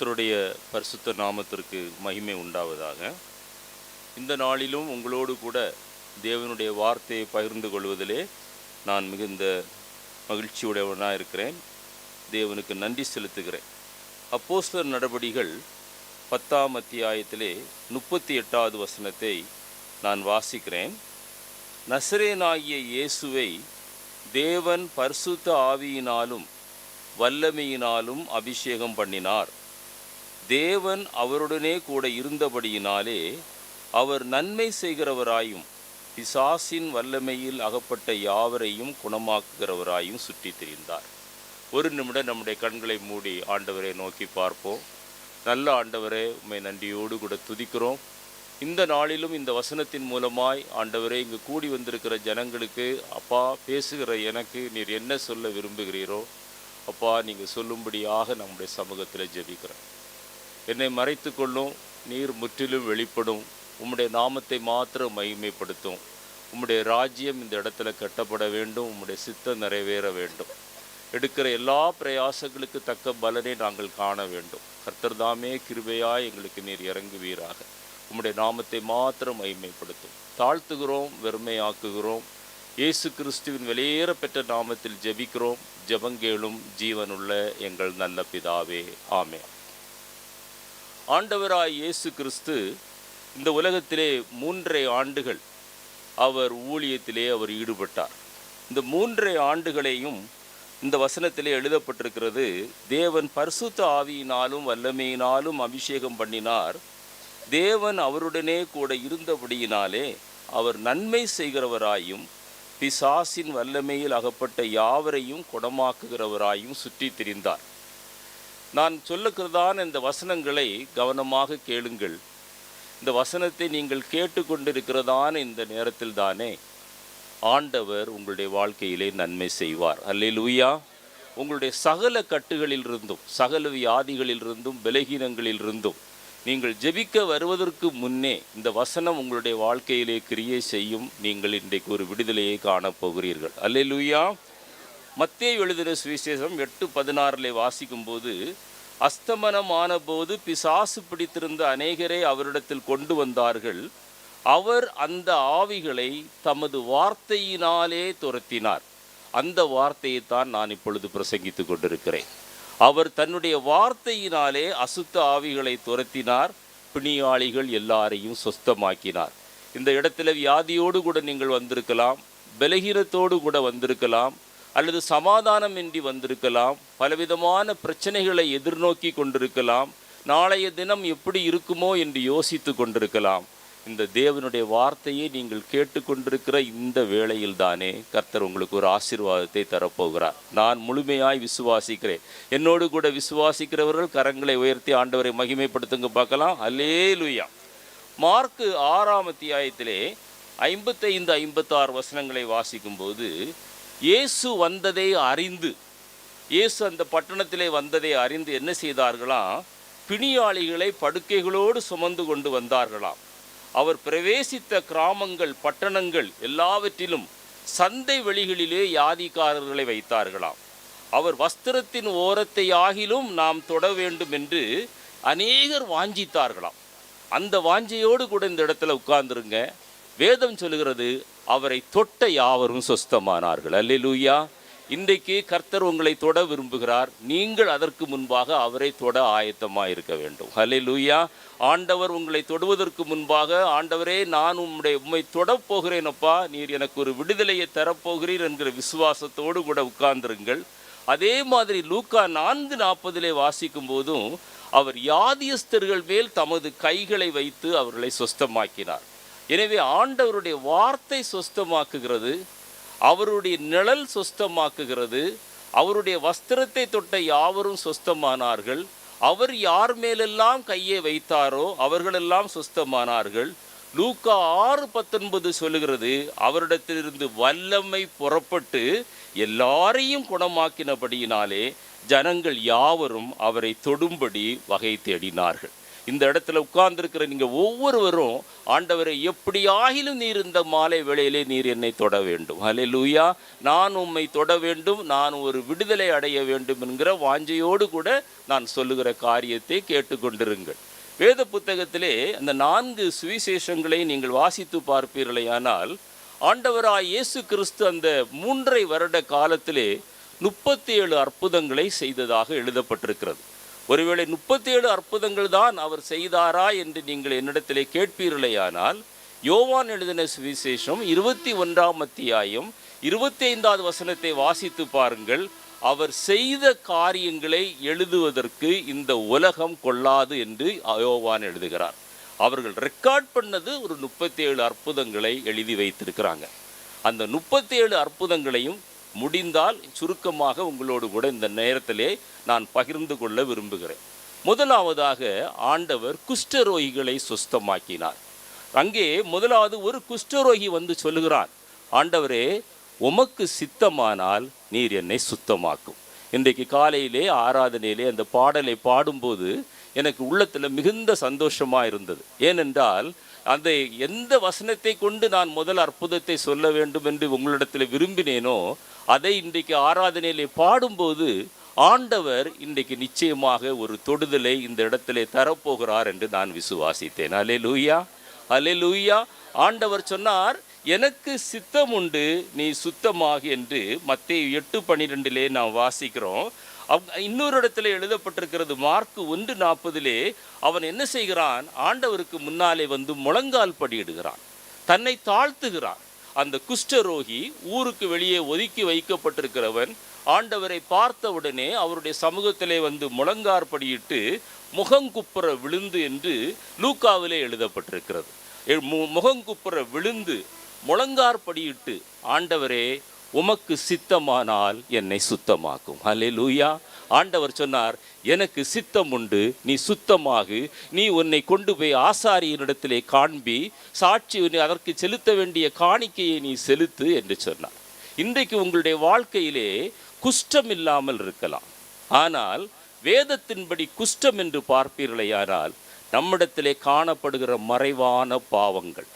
கர்த்தருடைய பரிசுத்த நாமத்திற்கு மகிமை உண்டாவதாக. இந்த நாளிலும் உங்களோடு கூட தேவனுடைய வார்த்தையை பகிர்ந்து கொள்வதிலே நான் மிகுந்த மகிழ்ச்சியுடையவனாக இருக்கிறேன். தேவனுக்கு நன்றி செலுத்துகிறேன். அப்போஸ்தலர் நடபடிகள் 10ஆம் அத்தியாயத்திலே 38வது வசனத்தை நான் வாசிக்கிறேன். நசரேயனாகிய இயேசுவை தேவன் பரிசுத்த ஆவியினாலும் வல்லமையினாலும் அபிஷேகம் பண்ணினார். தேவன் அவருடனே கூட இருந்தபடியினாலே அவர் நன்மை செய்கிறவராயும் பிசாசின் வல்லமையில் அகப்பட்ட யாவரையும் குணமாக்குகிறவராயும் சுற்றி திரிந்தார். ஒரு நிமிடம் நம்முடைய கண்களை மூடி ஆண்டவரை நோக்கி பார்ப்போம். நல்ல ஆண்டவரே, உம்மை நன்றியோடு கூட துதிக்கிறோம். இந்த நாளிலும் இந்த வசனத்தின் மூலமாய் ஆண்டவரே, இங்கு கூடி வந்திருக்கிற ஜனங்களுக்கு அப்பா, பேசுகிற எனக்கு நீர் என்ன சொல்ல விரும்புகிறீரோ அப்பா, நீங்கள் சொல்லும்படியாக நம்முடைய சமூகத்தில் ஜெபிக்கிறோம். என்னை மறைத்து கொள்ளும், நீர் முற்றிலும் வெளிப்படும், உம்முடைய நாமத்தை மாத்திரம் மகிமைப்படுத்தும். உம்முடைய ராஜ்யம் இந்த இடத்துல கட்டப்பட வேண்டும், உம்முடைய சித்தம் நிறைவேற வேண்டும். எடுக்கிற எல்லா பிரயாசங்களுக்கு தக்க பலனை நாங்கள் காண வேண்டும். கர்த்தர்தாமே கிருபையாய் எங்களுக்கு நீர் இறங்குவீராக. உம்முடைய நாமத்தை மாத்திரம் மகிமைப்படுத்தும். தாழ்த்துகிறோம், வெறுமையாக்குகிறோம். இயேசு கிறிஸ்துவின் வெளியேற பெற்ற நாமத்தில் ஜெபிக்கிறோம். ஜெபங்கேளும் ஜீவனுள்ள எங்கள் நல்ல பிதாவே, ஆமென். ஆண்டவராய் இயேசு கிறிஸ்து இந்த உலகத்திலே 3.5 ஆண்டுகள் அவர் ஊழியத்திலே அவர் ஈடுபட்டார். இந்த 3.5 ஆண்டுகளையும் இந்த வசனத்திலே எழுதப்பட்டிருக்கிறது. தேவன் பரிசுத்த ஆவியினாலும் வல்லமையினாலும் அபிஷேகம் பண்ணினார். தேவன் அவருடனே கூட இருந்தபடியினாலே அவர் நன்மை செய்கிறவராயும் பிசாசின் வல்லமையில் அகப்பட்ட யாவரையும் குணமாக்குகிறவராயும் சுற்றி திரிந்தார். நான் சொல்லுகிறதான இந்த வசனங்களை கவனமாக கேளுங்கள். இந்த வசனத்தை நீங்கள் கேட்டுக்கொண்டிருக்கிறதான இந்த நேரத்தில் தானே ஆண்டவர் உங்களுடைய வாழ்க்கையிலே நன்மை செய்வார். அல்லேலூயா. உங்களுடைய சகல கட்டுகளிலிருந்தும், சகல வியாதிகளிலிருந்தும், பலகீனங்களிலிருந்தும் நீங்கள் ஜெபிக்க வருவதற்கு முன்னே இந்த வசனம் உங்களுடைய வாழ்க்கையிலே கிரியை செய்யும். நீங்கள் இன்றைக்கு ஒரு விடுதலையை காணப்போகிறீர்கள். அல்லேலூயா. மத்தேயு எழுதின சுவிசேஷம் 8:16 வாசிக்கும்போது, அஸ்தமனமான போது பிசாசு பிடித்திருந்த அநேகரை அவரிடத்தில் கொண்டு வந்தார்கள். அவர் அந்த ஆவிகளை தமது வார்த்தையினாலே துரத்தினார். அந்த வார்த்தையைத்தான் நான் இப்பொழுது பிரசங்கித்து கொண்டிருக்கிறேன். அவர் தன்னுடைய வார்த்தையினாலே அசுத்த ஆவிகளை துரத்தினார். பிணியாளிகள் எல்லாரையும் சொஸ்தமாக்கினார். இந்த இடத்துல வியாதியோடு கூட நீங்கள் வந்திருக்கலாம், பலகீனத்தோடு கூட வந்திருக்கலாம், அல்லது சமாதானமின்றி வந்திருக்கலாம், பலவிதமான பிரச்சனைகளை எதிர்நோக்கி கொண்டிருக்கலாம், நாளைய தினம் எப்படி இருக்குமோ என்று யோசித்து கொண்டிருக்கலாம். இந்த தேவனுடைய வார்த்தையை நீங்கள் கேட்டுக்கொண்டிருக்கிற இந்த வேளையில் தானே கர்த்தர் உங்களுக்கு ஒரு ஆசீர்வாதத்தை தரப்போகிறார். நான் முழுமையாய் விசுவாசிக்கிறேன். என்னோடு கூட விசுவாசிக்கிறவர்கள் கரங்களை உயர்த்தி ஆண்டவரை மகிமைப்படுத்துங்க பார்க்கலாம். அல்லேலூயா. மார்க்கு 6ஆம் அத்தியாயத்திலே 55-56 வசனங்களை வாசிக்கும்போது, இயேசு வந்ததை அறிந்து, இயேசு அந்த பட்டணத்திலே வந்ததை அறிந்து என்ன செய்தார்களாம்? பிணியாளிகளை படுக்கைகளோடு சுமந்து கொண்டு வந்தார்களாம். அவர் பிரவேசித்த கிராமங்கள், பட்டணங்கள் எல்லாவற்றிலும் சந்தை வெளிகளிலே வியாதிக்காரர்களை வைத்தார்களாம். அவர் வஸ்திரத்தின் ஓரத்தை ஆகிலும் நாம் தொட வேண்டும் என்று அநேகர் வாஞ்சித்தார்களாம். அந்த வாஞ்சையோடு கூட இந்த இடத்துல உட்கார்ந்துருங்க. வேதம் சொல்லுகிறது, அவரை தொட்ட யாவரும் சொஸ்தமானார்கள். அல்லேலூயா. இன்றைக்கு கர்த்தர் உங்களை தொட விரும்புகிறார். நீங்கள் அதற்கு முன்பாக அவரை தொட ஆயத்தமாக இருக்க வேண்டும். அல்லேலூயா. ஆண்டவர் உங்களை தொடுவதற்கு முன்பாக, ஆண்டவரே நான் உம்மை தொடப் போகிறேனப்பா, நீர் எனக்கு ஒரு விடுதலையை தரப்போகிறீர் என்கிற விசுவாசத்தோடு கூட உட்கார்ந்துருங்கள். அதே மாதிரி லூக்கா 4:40 வாசிக்கும் போதும் அவர் வியாதியஸ்தர்கள் மேல் தமது கைகளை வைத்து அவர்களை சொஸ்தமாக்கினார். எனவே ஆண்டவருடைய வார்த்தை சொஸ்தமாக்குகிறது, அவருடைய நிழல் சொஸ்தமாக்குகிறது. அவருடைய வஸ்திரத்தை தொட்ட யாவரும் சொஸ்தமானார்கள். அவர் யார் மேலெல்லாம் கையை வைத்தாரோ அவர்களெல்லாம் சொஸ்தமானார்கள். லூக்கா 6:19 சொல்லுகிறது, அவரிடத்திலிருந்து வல்லமை புறப்பட்டு எல்லாரையும் குணமாக்கினபடியினாலே ஜனங்கள் யாவரும் அவரை தொடும்படி வகை தேடினார்கள். இந்த இடத்துல உட்கார்ந்திருக்கிற நீங்கள் ஒவ்வொருவரும், ஆண்டவரை எப்படியாகிலும் நீர் இந்த மாலை வேளையிலே நீர் என்னை தொட வேண்டும், ஹல்லேலூயா, நான் உம்மை தொட வேண்டும், நான் ஒரு விடுதலை அடைய வேண்டும் என்கிற வாஞ்சையோடு கூட நான் சொல்லுகிற காரியத்தை கேட்டுக்கொண்டிருங்கள். வேத புத்தகத்திலே அந்த 4 சுவிசேஷங்களை நீங்கள் வாசித்து பார்ப்பீர்களேயானால், ஆண்டவராய் இயேசு கிறிஸ்து அந்த 3.5 வருட காலத்திலே 37 அற்புதங்களை செய்ததாக எழுதப்பட்டிருக்கிறது. ஒருவேளை 37 அற்புதங்கள் தான் அவர் செய்தாரா என்று நீங்கள் என்னிடத்திலே கேட்பீர்களேயானால், யோவான் எழுதின சுவிசேஷம் 21ஆம் அத்தியாயம் 25வது வசனத்தை வாசித்து பாருங்கள். அவர் செய்த காரியங்களை எழுதுவதற்கு இந்த உலகம் கொள்ளாது என்று யோவான் எழுதுகிறார். அவர்கள் ரெக்கார்ட் பண்ணது ஒரு 37 அற்புதங்களை எழுதி வைத்திருக்கிறாங்க. அந்த 37 அற்புதங்களையும் முடிந்தால் சுருக்கமாக உங்களோடு கூட இந்த நேரத்திலே நான் பகிர்ந்து கொள்ள விரும்புகிறேன். முதலாவதாக ஆண்டவர் குஷ்டரோகிகளை சுஸ்தமாக்கினார். அங்கே முதலாவது ஒரு குஷ்டரோகி வந்து சொல்லுகிறான், ஆண்டவரே, உமக்கு சித்தமானால் நீர் என்னை சுத்தமாக்கும். இன்றைக்கு காலையிலே ஆராதனையிலே அந்த பாடலை பாடும்போது எனக்கு உள்ளத்தில் மிகுந்த சந்தோஷமாக இருந்தது. ஏனென்றால் அந்த எந்த வசனத்தை கொண்டு நான் முதல் அற்புதத்தை சொல்ல வேண்டும் என்று உங்களிடத்தில் விரும்பினேனோ அதை இன்றைக்கு ஆராதனையிலே பாடும்போது ஆண்டவர் இன்றைக்கு நிச்சயமாக ஒரு தொடுதலை இந்த இடத்திலே தரப்போகிறார் என்று நான் விசுவாசித்தேன். அல்லேலூயா, அல்லேலூயா. ஆண்டவர் சொன்னார், எனக்கு சித்தம் உண்டு, நீ சுத்தமாக என்று மத்தேயு 8:12 நாம் வாசிக்கிறோம். இன்னொரு இடத்துல எழுதப்பட்டிருக்கிறது, மார்க் 1:40 அவன் என்ன செய்கிறான், ஆண்டவருக்கு முன்னாலே வந்து முழங்கால் படியிடுகிறான், தன்னை தாழ்த்துகிறான். அந்த குஷ்டரோகி ஊருக்கு வெளியே ஒதுக்கி வைக்கப்பட்டிருக்கிறவன் ஆண்டவரை பார்த்தவுடனே அவருடைய சமூகத்திலே வந்து முழங்கார் படியிட்டு முகங்குப்புற விழுந்து என்று லூக்காவிலே எழுதப்பட்டிருக்கிறது. முகங்குப்புற விழுந்து முழங்கார் படியிட்டு, ஆண்டவரே, உமக்கு சித்தமானால் என்னை சுத்தமாக்கும். அல்லேலூயா. ஆண்டவர் சொன்னார், எனக்கு சித்தம் உண்டு, நீ சுத்தமாகு, நீ உன்னை கொண்டு போய் ஆசாரியனிடத்திலே காண்பி, சாட்சி அதற்கு செலுத்த வேண்டிய காணிக்கையை நீ செலுத்து என்று சொன்னார். இன்றைக்கு உங்களுடைய வாழ்க்கையிலே குஷ்டம் இல்லாமல் இருக்கலாம், ஆனால் வேதத்தின்படி குஷ்டம் என்று பார்ப்பீர்களேயானால் நம்மிடத்திலே காணப்படுகிற மறைவான பாவங்கள்,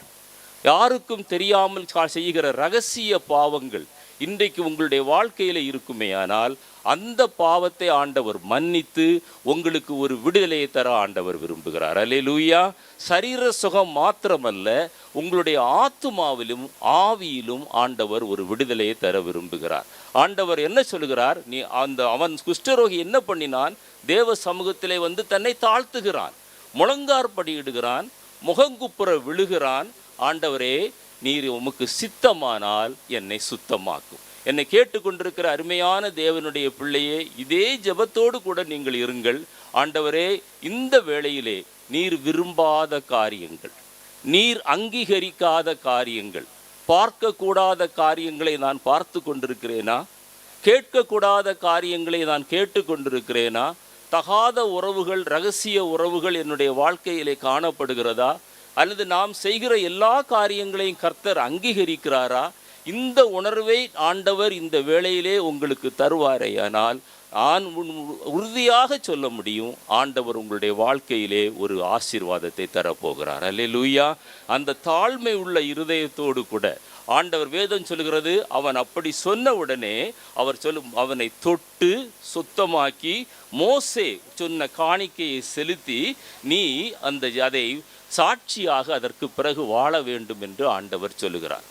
யாருக்கும் தெரியாமல் செய்கிற ரகசிய பாவங்கள் இன்றைக்கு உங்களுடைய வாழ்க்கையில் இருக்குமேயானால் அந்த பாவத்தை ஆண்டவர் மன்னித்து உங்களுக்கு ஒரு விடுதலையை தர ஆண்டவர் விரும்புகிறார். அல்லேலூயா. சரீர சுகம் மாத்திரமல்ல, உங்களுடைய ஆத்துமாவிலும் ஆவியிலும் ஆண்டவர் ஒரு விடுதலையை தர விரும்புகிறார். ஆண்டவர் என்ன சொல்லுகிறார், நீ அவன் குஷ்டரோகி என்ன பண்ணினான், தேவ சமூகத்திலே வந்து தன்னை தாழ்த்துகிறான், முழங்கார் படியிடுகிறான், முகங்குப்புற விழுகிறான். ஆண்டவரே, நீர் உமக்கு சித்தமானால் என்னை சுத்தமாக்கும். என்னை கேட்டுக்கொண்டிருக்கிற அருமையான தேவனுடைய பிள்ளையே, இதே ஜெபத்தோடு கூட நீங்கள் இருங்கள். ஆண்டவரே, இந்த வேளையிலே நீர் விரும்பாத காரியங்கள், நீர் அங்கீகரிக்காத காரியங்கள், பார்க்கக்கூடாத காரியங்களை நான் பார்த்து கொண்டிருக்கிறேனா, கேட்கக்கூடாத காரியங்களை நான் கேட்டு கொண்டிருக்கிறேனா, தகாத உறவுகள், இரகசிய உறவுகள் என்னுடைய வாழ்க்கையிலே காணப்படுகிறதா, அல்லது நாம் செய்கிற எல்லா காரியங்களையும் கர்த்தர் அங்கீகரிக்கிறாரா? இந்த உணர்வை ஆண்டவர் இந்த வேளையிலே உங்களுக்கு தருவாரேயானால் நான் உறுதியாக சொல்ல முடியும், ஆண்டவர் உங்களுடைய வாழ்க்கையிலே ஒரு ஆசீர்வாதத்தை தரப்போகிறார். அல்லேலூயா. அந்த தாழ்மை உள்ள இருதயத்தோடு கூட ஆண்டவர், வேதம் சொல்கிறது, அவன் அப்படி சொன்ன உடனே அவர் அவனை தொட்டு சுத்தமாக்கி மோசே சொன்ன காணிக்கையை செலுத்தி நீ அதை சாட்சியாக அதற்கு பிறகு வாழ வேண்டும் என்று ஆண்டவர் சொல்லுகிறார்.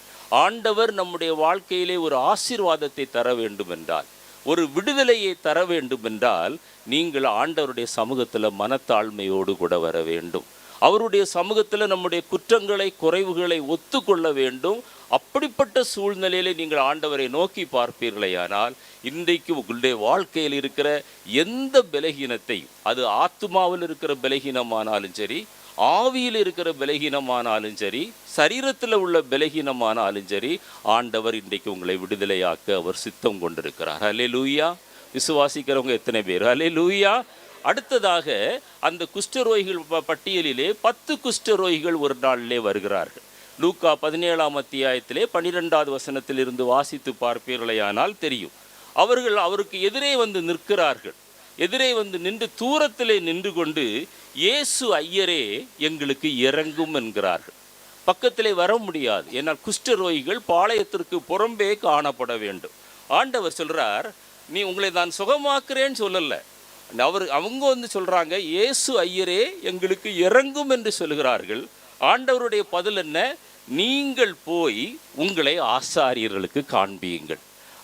ஆண்டவர் நம்முடைய வாழ்க்கையிலே ஒரு ஆசீர்வாதத்தை தர வேண்டும் என்றால், ஒரு விடுதலையை தர வேண்டும் என்றால், நீங்கள் ஆண்டவருடைய சமூகத்தில் மனத்தாழ்மையோடு கூட வர வேண்டும். அவருடைய சமூகத்தில் நம்முடைய குற்றங்களை, குறைவுகளை ஒத்துக்கொள்ள வேண்டும். அப்படிப்பட்ட சூழ்நிலையில் நீங்கள் ஆண்டவரை நோக்கி பார்ப்பீர்களேயானால், இன்றைக்கு உங்களுடைய வாழ்க்கையில் இருக்கிற எந்த பலகீனத்தையும், அது ஆத்துமாவில் இருக்கிற பலகீனமானாலும் சரி, ஆவியில் இருக்கிற பலகீனமானாலும் சரி, சரீரத்தில் உள்ள பலகீனமானாலும் சரி, ஆண்டவர் இன்றைக்கு உங்களை விடுதலையாக்க அவர் சித்தம் கொண்டிருக்கிறார். அல்லேலூயா. விசுவாசிக்கிறவங்க எத்தனை பேர்? அல்லேலூயா. அடுத்ததாக அந்த குஷ்டரோகிகள் பட்டியலிலே 10 குஷ்டரோகிகள் ஒரு நாளிலே வருகிறார்கள். லூக்கா 17ஆம் அத்தியாயத்திலே 12வது வசனத்திலிருந்து வாசித்து பார்ப்பீர்களேயானால் தெரியும். அவர்கள் அவருக்கு எதிரே வந்து நிற்கிறார்கள். எதிரே வந்து நின்று தூரத்திலே நின்று கொண்டு இயேசு ஐயரே எங்களுக்கு இறங்கும் என்கிறார்கள். பக்கத்திலே வர முடியாது, ஏன்னால் குஷ்டரோகிகள் பாளையத்திற்கு புறம்பே காணப்பட வேண்டும். ஆண்டவர் சொல்றார், நீ உங்களை நான் சுகமாக்குறேன்னு சொல்லலை. அவங்க வந்து சொல்றாங்க, இயேசு ஐயரே எங்களுக்கு இறங்கும் என்று சொல்கிறார்கள். ஆண்டவருடைய பதில் என்ன? நீங்கள் போய் உங்களை ஆசாரியர்களுக்கு காண்பியுங்கள்.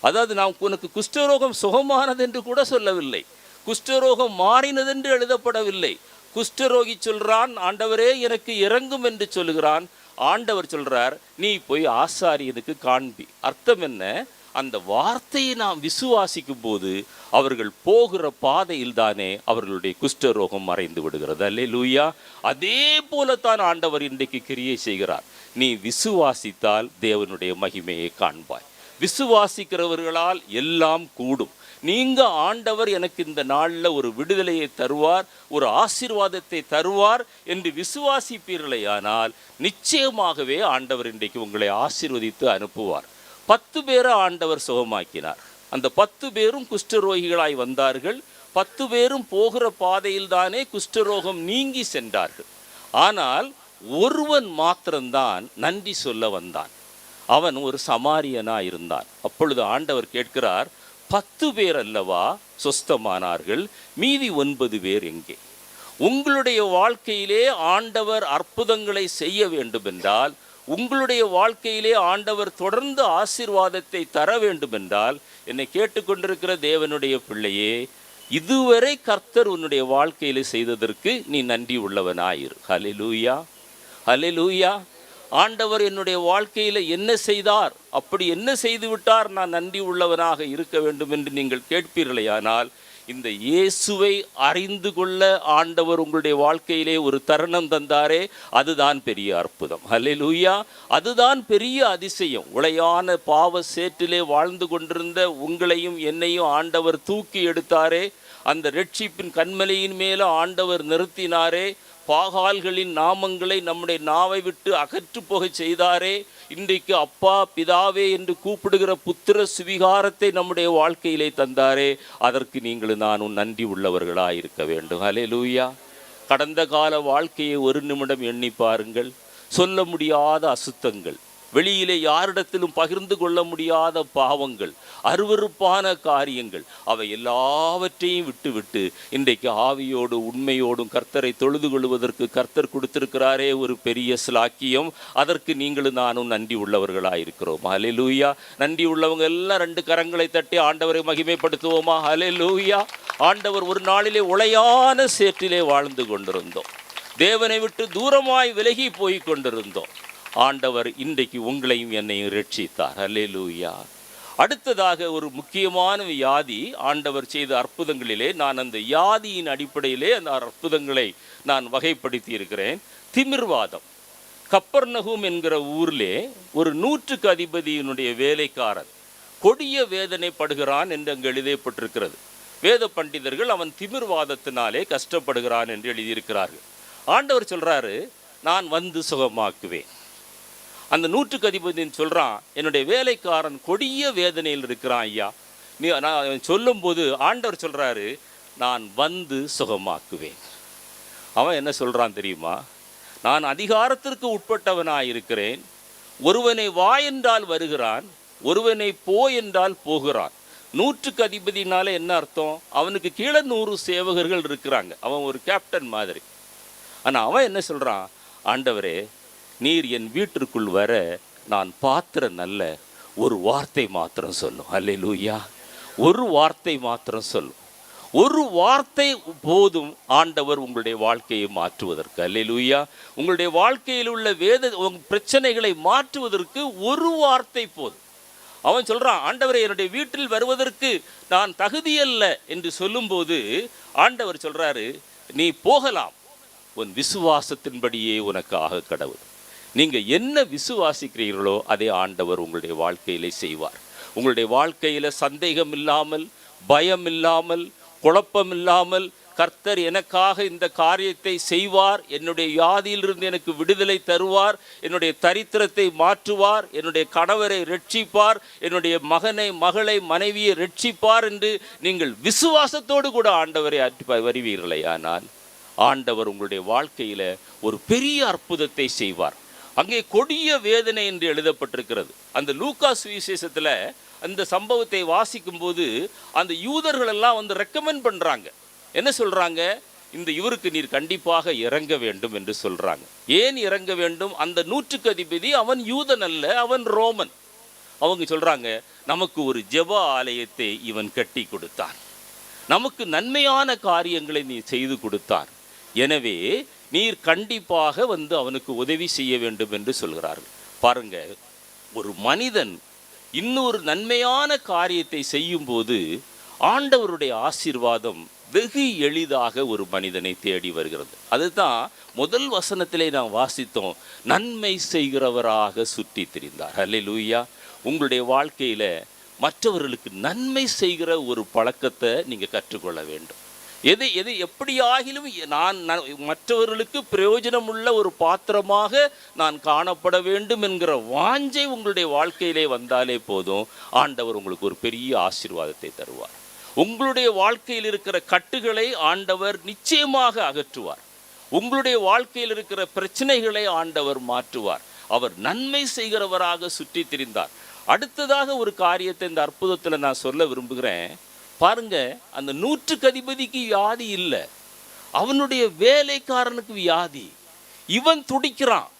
அதாவது நான் உனக்கு குஷ்டரோகம் சுகமானது என்று கூட சொல்லவில்லை, குஷ்டரோகம் மாறினது என்று எழுதப்படவில்லை. குஷ்டரோகி சொல்றான், ஆண்டவரே எனக்கு இறங்கும் என்று சொல்லுகிறான். ஆண்டவர் சொல்றார், நீ போய் ஆசாரியனுக்கு காண்பி. அர்த்தம் என்ன? அந்த வார்த்தையை நாம் விசுவாசிக்கும் போது அவர்கள் போகிற பாதையில் தானே அவர்களுடைய குஷ்டரோகம் மறைந்து விடுகிறது. அல்லேலூயா. அதே போலத்தான் ஆண்டவர் இன்றைக்கு கிரியை செய்கிறார். நீ விசுவாசித்தால் தேவனுடைய மகிமையை காண்பாய். விசுவாசிக்கிறவர்களால் எல்லாம் கூடும். நீங்க ஆண்டவர் எனக்கு இந்த நாளில் ஒரு விடுதலையை தருவார், ஒரு ஆசீர்வாதத்தை தருவார் என்று விசுவாசிப்பீர்களேயானால் நிச்சயமாகவே ஆண்டவர் இன்றைக்கு உங்களை ஆசீர்வதித்து அனுப்புவார். 10 பேரை ஆண்டவர் சுகமாக்கினார். அந்த 10 பேரும் குஷ்டரோகிகளாய் வந்தார்கள். 10 பேரும் போகிற பாதையில் தானே குஷ்டரோகம் நீங்கி சென்றார்கள். ஆனால் ஒருவன் மாத்திரம்தான் நன்றி சொல்ல வந்தான். அவன் ஒரு சமாரியனாக இருந்தான். அப்பொழுது ஆண்டவர் கேட்கிறார், 10 பேர் அல்லவா சொஸ்தமானார்கள், மீதி 9 பேர் எங்கே? உங்களுடைய வாழ்க்கையிலே ஆண்டவர் அற்புதங்களை செய்ய வேண்டும் என்றால், உங்களுடைய வாழ்க்கையிலே ஆண்டவர் தொடர்ந்து ஆசீர்வாதத்தை தர வேண்டும் என்றால், என்னை கேட்டுக்கொண்டிருக்கிற தேவனுடைய பிள்ளையே, இதுவரை கர்த்தர் உன்னுடைய வாழ்க்கையிலே செய்ததற்கு நீ நன்றி உள்ளவனாயிரு. ஹல்லேலூயா, ஹல்லேலூயா. ஆண்டவர் என்னுடைய வாழ்க்கையில் என்ன செய்தார், அப்படி என்ன செய்து விட்டார், நான் நன்றி உள்ளவனாக இருக்க வேண்டும் என்று நீங்கள் கேட்பீர்களேயானால், இந்த இயேசுவை அறிந்து கொள்ள ஆண்டவர் உங்களுடைய வாழ்க்கையிலே ஒரு தருணம் தந்தாரே, அதுதான் பெரிய அற்புதம். ஹல்லேலூயா. அதுதான் பெரிய அதிசயம். உளையான பாவ சேற்றிலே வாழ்ந்து கொண்டிருந்த உங்களையும் என்னையும் ஆண்டவர் தூக்கி எடுத்தாரே, அந்த ரட்சிப்பின் கண்மலையின் மேலே ஆண்டவர் நிறுத்தினாரே, பாகால்களின் நாமங்களை நம்முடைய நாவை விட்டு அகற்று போக செய்தாரே, இன்றைக்கு அப்பா பிதாவே என்று கூப்பிடுகிற புத்திர சுவிகாரத்தை நம்முடைய வாழ்க்கையிலே தந்தாரே, அதற்கு நீங்கள் நானும் நன்றி உள்ளவர்களாக இருக்க வேண்டும். ஹல்லேலூயா. கடந்த கால வாழ்க்கையை ஒரு நிமிடம் எண்ணி பாருங்கள். சொல்ல முடியாத அசுத்தங்கள், வெளியிலே யாரிடத்திலும் பகிர்ந்து கொள்ள முடியாத பாவங்கள், அருவருப்பான காரியங்கள், அவை எல்லாவற்றையும் விட்டு இன்றைக்கு ஆவியோடு உண்மையோடும் கர்த்தரை தொழுது கொள்வதற்கு கர்த்தர் கொடுத்திருக்கிறாரே ஒரு பெரிய ஸ்லாக்கியம். அதற்கு நீங்களும் நானும் நன்றி உள்ளவர்களாயிருக்கிறோம். ஹல்லேலூயா. நன்றி உள்ளவங்க எல்லாம் 2 கரங்களை தட்டி ஆண்டவரை மகிமைப்படுத்துவோமா? ஹல்லேலூயா. ஆண்டவர் ஒரு நாளிலே உளையான சேற்றிலே வாழ்ந்து கொண்டிருந்தோம், தேவனை விட்டு தூரமாய் விலகி போய் கொண்டிருந்தோம். ஆண்டவர் இன்றைக்கு உங்களையும் என்னையும் ரட்சித்தார். ஹல்லேலூயா. அடுத்ததாக ஒரு முக்கியமான வியாதி ஆண்டவர் செய்த அற்புதங்களிலே, நான் அந்த வியாதியின் அடிப்படையிலே அந்த அற்புதங்களை நான் வகைப்படுத்தி இருக்கிறேன். திமிர்வாதம். கப்பர்நகூம் என்கிற ஊரிலே ஒரு 100க்கு அதிபதியினுடைய வேலைக்காரன் கொடிய வேதனைப்படுகிறான் என்று அங்கு எழுதப்பட்டிருக்கிறது. வேத பண்டிதர்கள் அவன் திமிர்வாதத்தினாலே கஷ்டப்படுகிறான் என்று எழுதியிருக்கிறார்கள். ஆண்டவர் சொல்றாரு, நான் வந்து சுகமாக்குவேன். அந்த 100க்கு அதிபதின்னு சொல்கிறான், என்னுடைய வேலைக்காரன் கொடிய வேதனையில் இருக்கிறான் ஐயா. நான் சொல்லும்போது ஆண்டவர் சொல்கிறாரு, நான் வந்து சுகமாக்குவேன். அவன் என்ன சொல்கிறான் தெரியுமா? நான் அதிகாரத்திற்கு உட்பட்டவனாக இருக்கிறேன். ஒருவனை வா என்றால் வருகிறான், ஒருவனை போ என்றால் போகிறான். 100க்கு அதிபதினால என்ன அர்த்தம்? அவனுக்கு கீழே 100 சேவகர்கள் இருக்கிறாங்க. அவன் ஒரு கேப்டன் மாதிரி. ஆனால் அவன் என்ன சொல்கிறான்? ஆண்டவரே, நீர் என் வீட்டிற்குள் வர நான் பாத்திரம் நல்ல, ஒரு வார்த்தை மாத்திரம் சொல்லும். அல்லேலூயா. ஒரு வார்த்தை மாத்திரம் சொல்லும். ஒரு வார்த்தை போதும் ஆண்டவர் உங்களுடைய வாழ்க்கையை மாற்றுவதற்கு. அல்லேலூயா. உங்களுடைய வாழ்க்கையில் உள்ள பிரச்சனைகளை மாற்றுவதற்கு ஒரு வார்த்தை போதும். அவன் சொல்றான், ஆண்டவரை என்னுடைய வீட்டில் வருவதற்கு நான் தகுதியல்ல என்று சொல்லும்போது ஆண்டவர் சொல்றாரு, நீ போகலாம், உன் விசுவாசத்தின்படியே உனக்கு ஆக கடவுள். நீங்கள் என்ன விசுவாசிக்கிறீர்களோ அதை ஆண்டவர் உங்களுடைய வாழ்க்கையிலே செய்வார். உங்களுடைய வாழ்க்கையில் சந்தேகம் இல்லாமல், பயம் இல்லாமல், குழப்பம் இல்லாமல், கர்த்தர் எனக்காக இந்த காரியத்தை செய்வார், என்னுடைய வியாதியிலிருந்து எனக்கு விடுதலை தருவார், என்னுடைய தரித்திரத்தை மாற்றுவார், என்னுடைய கணவரை ரட்சிப்பார், என்னுடைய மகளை மனைவியை ரட்சிப்பார் என்று நீங்கள் விசுவாசத்தோடு கூட ஆண்டவரை வருவீர்களே, ஆனால் ஆண்டவர் உங்களுடைய வாழ்க்கையில ஒரு பெரிய அற்புதத்தை செய்வார். அங்கே கொடிய வேதனை என்று எழுதப்பட்டிருக்கிறது. அந்த லூக்கா சுவிசேஷத்துல அந்த சம்பவத்தை வாசிக்கும் போது அந்த யூதர்கள் எல்லாம் வந்து ரெக்கமெண்ட் பண்றாங்க. என்ன சொல்றாங்க? இந்த இவருக்கு நீர் கண்டிப்பாக இறங்க வேண்டும் என்று சொல்றாங்க. ஏன் இறங்க வேண்டும்? அந்த நூற்றுக்கு அதிபதி அவன் யூதன் அல்ல, அவன் ரோமன். அவங்க சொல்றாங்க, நமக்கு ஒரு ஜெப ஆலயத்தை இவன் கட்டி கொடுத்தான், நமக்கு நன்மையான காரியங்களை நீ செய்து கொடுத்தான், எனவே நீர் கண்டிப்பாக வந்து அவனுக்கு உதவி செய்ய வேண்டும் என்று சொல்கிறார்கள். பாருங்க, ஒரு மனிதன் இன்னொரு நன்மையான காரியத்தை செய்யும் போது ஆண்டவருடைய ஆசீர்வாதம் வெகு எளிதாக ஒரு மனிதனை தேடி வருகிறது. அதுதான் முதல் வசனத்திலே நாம் வாசித்தோம், நன்மை செய்கிறவராக சுற்றி திரிந்தார். அல்லேலூயா. உங்களுடைய வாழ்க்கையில மற்றவர்களுக்கு நன்மை செய்கிற ஒரு பழக்கத்தை நீங்க கற்றுக்கொள்ள வேண்டும். எது எப்படியாகிலும் நான் மற்றவர்களுக்கு பிரயோஜனம் உள்ள ஒரு பாத்திரமாக நான் காணப்பட வேண்டும் என்கிற வாஞ்சை உங்களுடைய வாழ்க்கையிலே வந்தாலே போதும், ஆண்டவர் உங்களுக்கு ஒரு பெரிய ஆசீர்வாதத்தை தருவார். உங்களுடைய வாழ்க்கையில் இருக்கிற கட்டுகளை ஆண்டவர் நிச்சயமாக அகற்றுவார். உங்களுடைய வாழ்க்கையில் இருக்கிற பிரச்சனைகளை ஆண்டவர் மாற்றுவார். அவர் நன்மை செய்கிறவராக சுற்றி திரிந்தார். அடுத்ததாக ஒரு காரியத்தை இந்த அற்புதத்தில் நான் சொல்ல விரும்புகிறேன். பாருங்க, அந்த நூற்றுக்கு அதிபதிக்கு வியாதி இல்லை, அவனுடைய வேலைக்காரனுக்கு வியாதி. இவன் துடிக்கிறான்.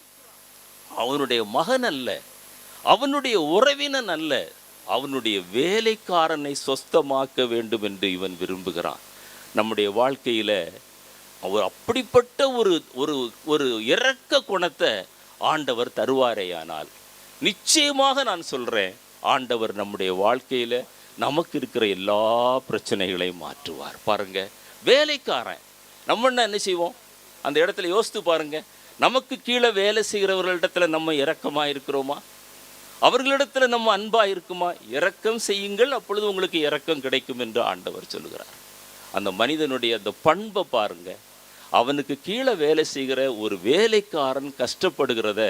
அவனுடைய மகன் அல்ல, அவனுடைய உறவினன் அல்ல, அவனுடைய வேலைக்காரனை சொஸ்தமாக்க வேண்டும் என்று இவன் விரும்புகிறான். நம்முடைய வாழ்க்கையில அவர் அப்படிப்பட்ட ஒரு ஒரு ஒரு இரக்க குணத்தை ஆண்டவர் தருவாரேயானால் நிச்சயமாக நான் சொல்றேன், ஆண்டவர் நம்முடைய வாழ்க்கையில நமக்கு இருக்கிற எல்லா பிரச்சனைகளையும் மாற்றுவார். பாருங்க, வேலைக்காரன் நம்ம என்ன செய்வோம்? அந்த இடத்துல யோசித்து பாருங்க, நமக்கு கீழே வேலை செய்கிறவர்களிடத்துல நம்ம இரக்கமா இருக்கிறோமா? அவர்களிடத்துல நம்ம அன்பா இருக்குமா? இரக்கம் செய்யுங்கள், அப்பொழுது உங்களுக்கு இரக்கம் கிடைக்கும் என்று ஆண்டவர் சொல்லுகிறார். அந்த மனிதனுடைய அந்த பண்பை பாருங்க. அவனுக்கு கீழே வேலை செய்கிற ஒரு வேலைக்காரன் கஷ்டப்படுகிறத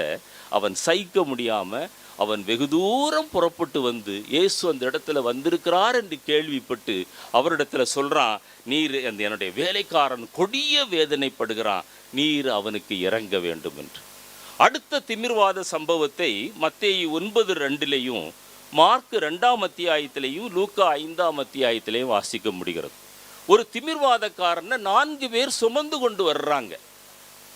அவன் சகிக்க முடியாம அவன் வெகு தூரம் புறப்பட்டு வந்து இயேசு அந்த இடத்துல வந்திருக்கிறார் என்று கேள்விப்பட்டு அவரிடத்துல சொல்றான், நீர் அந்த என்னுடைய வேலைக்காரன் கொடிய வேதனைப்படுகிறான், நீர் அவனுக்கு இறங்க வேண்டும் என்று. அடுத்த திமிர்வாத சம்பவத்தை மத்தேயு 9:2 மார்க் 2ஆம் அத்தியாயத்திலையும் லூக்கா 5ஆம் அத்தியாயத்திலையும் வாசிக்க முடிகிறது. ஒரு திமிர்வாதக்காரனை 4 பேர் சுமந்து கொண்டு வர்றாங்க.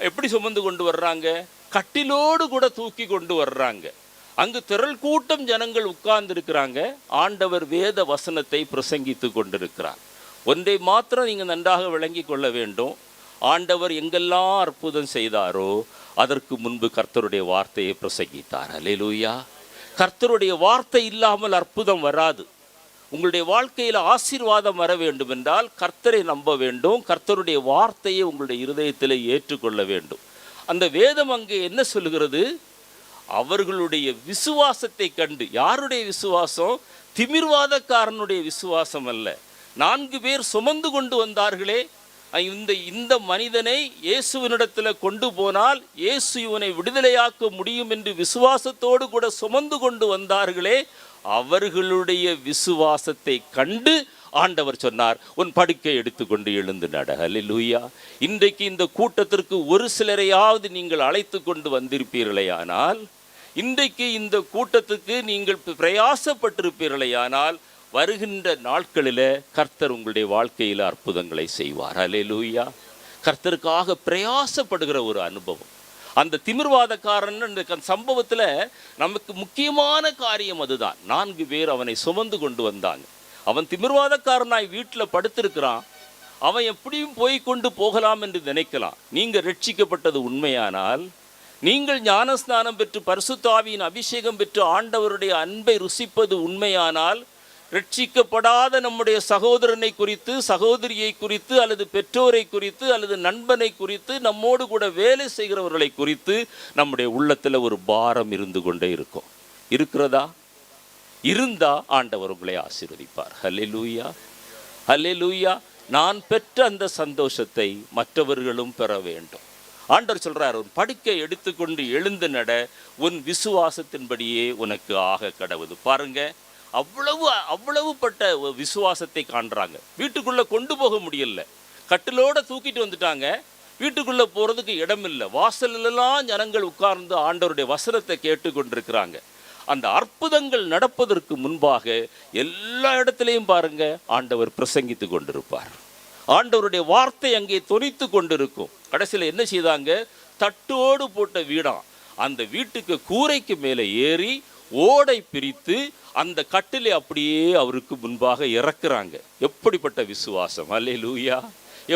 எப்படி சுமந்து கொண்டு வர்றாங்க? கட்டிலோடு கூட தூக்கி கொண்டு வர்றாங்க. அங்கு திரள் கூட்டம் ஜனங்கள் உட்கார்ந்து இருக்கிறாங்க. ஆண்டவர் வேத வசனத்தை பிரசங்கித்து கொண்டிருக்கிறார். ஒன்றை மாத்திரம் நீங்கள் நன்றாக விளங்கி கொள்ள வேண்டும், ஆண்டவர் எங்கெல்லாம் அற்புதம் செய்தாரோ அதற்கு முன்பு கர்த்தருடைய வார்த்தையை பிரசங்கித்தார். அல்லேலூயா. கர்த்தருடைய வார்த்தை இல்லாமல் அற்புதம் வராது. உங்களுடைய வாழ்க்கையில் ஆசீர்வாதம் வர வேண்டும் என்றால் கர்த்தரை நம்ப வேண்டும், கர்த்தருடைய வார்த்தையை உங்களுடைய இருதயத்தில் ஏற்றுக்கொள்ள வேண்டும். அந்த வேதம் அங்கே என்ன சொல்லுகிறது? அவர்களுடைய விசுவாசத்தை கண்டு. யாருடைய விசுவாசம்? திமிர்வாதக்காரனுடைய விசுவாசம் அல்ல. 4 பேர் சுமந்து கொண்டு வந்தார்களே, இந்த மனிதனை இயேசுவினிடத்தில் கொண்டு போனால் இயேசு இவனை விடுதலையாக்க முடியும் என்று விசுவாசத்தோடு கூட சுமந்து கொண்டு வந்தார்களே, அவர்களுடைய விசுவாசத்தை கண்டு ஆண்டவர் சொன்னார், உன் படுக்கை எடுத்துக்கொண்டு எழுந்து நட. அல்லேலூயா. இன்றைக்கு இந்த கூட்டத்திற்கு ஒரு சிலரையாவது நீங்கள் அழைத்து கொண்டு வந்திருப்பீர்களேயானால், இன்றைக்கு இந்த கூட்டத்துக்கு நீங்கள் பிரயாசப்பட்டிருப்பீர்களேயானால், வருகின்ற நாட்களில் கர்த்தர் உங்களுடைய வாழ்க்கையில் அற்புதங்களை செய்வார். அல்லேலூயா. கர்த்தருக்காக பிரயாசப்படுகிற ஒரு அனுபவம். அந்த திமிர்வாதக்காரன் இந்த சம்பவத்தில் நமக்கு முக்கியமான காரியம் அதுதான். 4 பேர் அவனை சுமந்து கொண்டு வந்தாங்க. அவன் திமிர்வாதக்காரனாய் வீட்டில் படுத்திருக்கிறான். அவன் எப்படியும் போய் கொண்டு போகலாம் என்று நினைக்கலாம். நீங்கள் ரட்சிக்கப்பட்டது உண்மையானால், நீங்கள் ஞானஸ்நானம் பெற்று பரிசுத்த ஆவியின் அபிஷேகம் பெற்று ஆண்டவருடைய அன்பை ருசிப்பது உண்மையானால், ரட்சிக்கப்படாத நம்முடைய சகோதரனை குறித்து, சகோதரியை குறித்து, அல்லது பெற்றோரை குறித்து, அல்லது நண்பனை குறித்து, நம்மோடு கூட வேலை செய்கிறவர்களை குறித்து நம்முடைய உள்ளத்தில் ஒரு பாரம் இருந்து கொண்டே இருக்கும். இருக்கிறதா? இருந்தா ஆண்டவர் உங்களை ஆசீர்வதிப்பார். ஹல்லேலூயா, ஹல்லேலூயா. நான் பெற்ற அந்த சந்தோஷத்தை மற்றவர்களும் பெற வேண்டும். ஆண்டவர் சொல்றார், உன் படுக்கை எடுத்துக்கொண்டு எழுந்து நட, உன் விசுவாசத்தின்படியே உனக்கு ஆக கடவுது. பாருங்க, அவ்வளவுப்பட்ட விசுவாசத்தை காண்றாங்க. வீட்டுக்குள்ள கொண்டு போக முடியல, கட்டிலோட தூக்கிட்டு வந்துட்டாங்க. வீட்டுக்குள்ள போறதுக்கு இடம் இல்லை. வாசலெல்லாம் ஜனங்கள் உட்கார்ந்து ஆண்டவருடைய வசனத்தை கேட்டு கொண்டிருக்கிறாங்க. அந்த அற்புதங்கள் நடப்பதற்கு முன்பாக எல்லா இடத்திலையும் பாருங்க, ஆண்டவர் பிரசங்கித்து கொண்டிருப்பார். ஆண்டவருடைய வார்த்தை அங்கே தொனித்து கொண்டிருக்கும். கடைசியில் என்ன செய்தாங்க? தட்டோடு போட்ட வீடாம், அந்த வீட்டுக்கு கூரைக்கு மேலே ஏறி ஓடை பிரித்து அந்த கட்டிலை அப்படியே அவருக்கு முன்பாக இறக்குறாங்க. எப்படிப்பட்ட விசுவாசம்! அல்லேலூயா!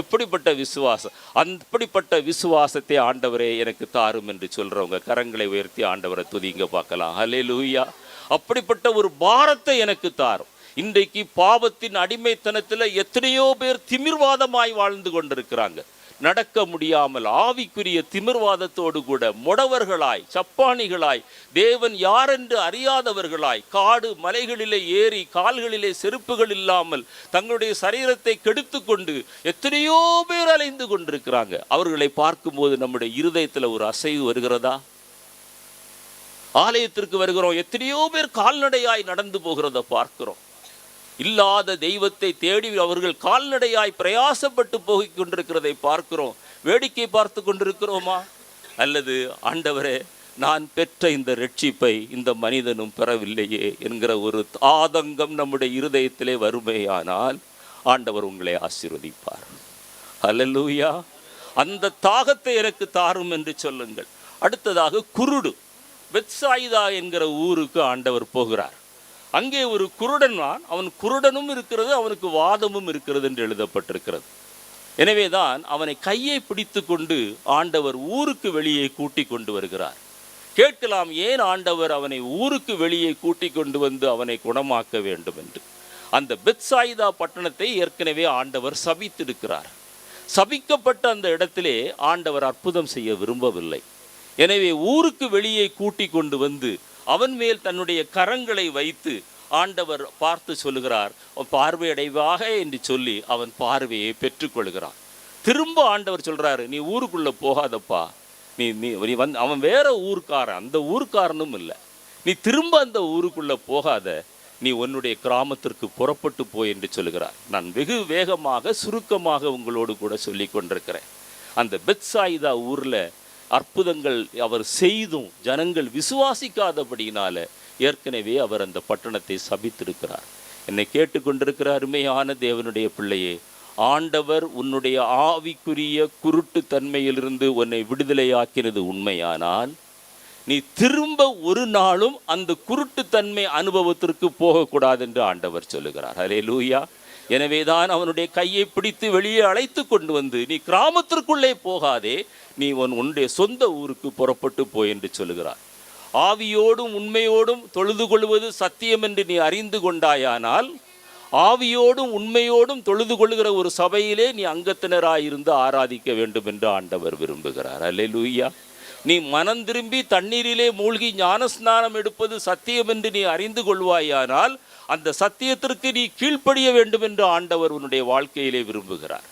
எப்படிப்பட்ட விசுவாசம்! அப்படிப்பட்ட விசுவாசத்தை ஆண்டவரே எனக்கு தாரும் என்று சொல்றவங்க கரங்களை உயர்த்தி ஆண்டவரை துதிங்க பார்க்கலாம். அல்லேலூயா! அப்படிப்பட்ட ஒரு பாரத்தை எனக்கு தாரும். இன்றைக்கு பாவத்தின் அடிமைத்தனத்தில் எத்தனையோ பேர் திமிர்வாதமாய் வாழ்ந்து கொண்டிருக்கிறாங்க. நடக்க முடியாமல் ஆவிக்குரிய திமிர்வாதத்தோடு கூட முடவர்களாய், சப்பானிகளாய், தேவன் யாரென்று அறியாதவர்களாய், காடு மலைகளிலே ஏறி கால்களிலே செருப்புகள் இல்லாமல் தங்களுடைய சரீரத்தை கெடுத்து கொண்டு எத்தனையோ பேர் அலைந்து கொண்டிருக்கிறாங்க. அவர்களை பார்க்கும்போது நம்முடைய இருதயத்தில் ஒரு அசைவு வருகிறதா? ஆலயத்திற்கு வருகிறோம், எத்தனையோ பேர் கால்நடையாய் நடந்து போகிறத பார்க்கிறோம். இல்லாத தெய்வத்தை தேடி அவர்கள் கால்நடையாய் பிரயாசப்பட்டு போகிக் கொண்டிருக்கிறதை பார்க்கிறோம். வேடிக்கை பார்த்து கொண்டிருக்கிறோமா? அல்லது ஆண்டவரே, நான் பெற்ற இந்த ரட்சிப்பை இந்த மனிதனும் பெறவில்லையே என்கிற ஒரு ஆதங்கம் நம்முடைய இருதயத்திலே வருமேயானால் ஆண்டவர் உங்களை ஆசீர்வதிப்பார். அல்லேலூயா! அந்த தாகத்தை எனக்கு தாரும் என்று சொல்லுங்கள். அடுத்ததாக குருடு. பெத்சாயிதா என்கிற ஊருக்கு ஆண்டவர் போகிறார். அங்கே ஒரு குருடன், அவன் குருடனும் இருக்கிறது, அவனுக்கு வாதமும் இருக்கிறது என்று எழுதப்பட்டிருக்கிறது. எனவேதான் அவனை கையை பிடித்து கொண்டு ஆண்டவர் ஊருக்கு வெளியே கூட்டி கொண்டு வருகிறார். கேட்கலாம், ஏன் ஆண்டவர் அவனை ஊருக்கு வெளியே கூட்டி கொண்டு வந்து அவனை குணமாக்க வேண்டும் என்று. அந்த பெத்சாயிதா பட்டணத்தை ஏற்கனவே ஆண்டவர் சபித்திருக்கிறார். சபிக்கப்பட்ட அந்த இடத்திலே ஆண்டவர் அற்புதம் செய்ய விரும்பவில்லை. எனவே ஊருக்கு வெளியே கூட்டி கொண்டு வந்து அவன் மேல் தன்னுடைய கரங்களை வைத்து ஆண்டவர் பார்த்து சொல்லுகிறார், பார்வையடைவாக என்று சொல்லி அவன் பார்வையை பெற்றுக்கொள்கிறான். திரும்ப ஆண்டவர் சொல்றாரு, நீ ஊருக்குள்ள போகாதப்பா, நீ வந்து அவன் வேற ஊர்க்காரன், அந்த ஊர்க்காரனும் இல்லை, நீ திரும்ப அந்த ஊருக்குள்ள போகாத, நீ உன்னுடைய கிராமத்திற்கு புறப்பட்டு போய் என்று சொல்லுகிறார். நான் வெகு வேகமாக சுருக்கமாக உங்களோடு கூட சொல்லி கொண்டிருக்கிறேன். அந்த பெத்சாயிதா ஊரில் அற்புதங்கள் அவர் செய்தும் ஜனங்கள் விசுவாசிக்காதபடியினால ஏற்கனவே அவர் அந்த பட்டணத்தை சபித்திருக்கிறார். என்னை கேட்டுக்கொண்டிருக்கிற அருமையான தேவனுடைய பிள்ளையே, ஆண்டவர் உன்னுடைய ஆவிக்குரிய குருட்டு தன்மையிலிருந்து உன்னை விடுதலையாக்கினது உண்மையானால் நீ திரும்ப ஒரு நாளும் அந்த குருட்டு தன்மை அனுபவத்திற்கு போகக்கூடாது என்று ஆண்டவர் சொல்லுகிறார். அல்லேலூயா! எனவேதான் அவனுடைய கையை பிடித்து வெளியே அழைத்து கொண்டு வந்து, நீ கிராமத்திற்குள்ளே போகாதே, நீ உன்னுடைய சொந்த ஊருக்கு புறப்பட்டு போய் என்று சொல்லுகிறார். ஆவியோடும் உண்மையோடும் தொழுது கொள்வது சத்தியம் என்று நீ அறிந்து கொண்டாயானால், ஆவியோடும் உண்மையோடும் தொழுது கொள்ளுகிற ஒரு சபையிலே நீ அங்கத்தினராயிருந்து ஆராதிக்க வேண்டும் என்று ஆண்டவர் விரும்புகிறார். அல்லேலூயா! நீ மனம் திரும்பி தண்ணீரிலே மூழ்கி ஞானஸ்நானம் எடுப்பது சத்தியம் என்று நீ அறிந்து கொள்வாயானால், அந்த சத்தியத்திற்கு நீ கீழ்ப்படிய வேண்டும் என்று ஆண்டவர் உன்னுடைய வாழ்க்கையிலே விரும்புகிறார்.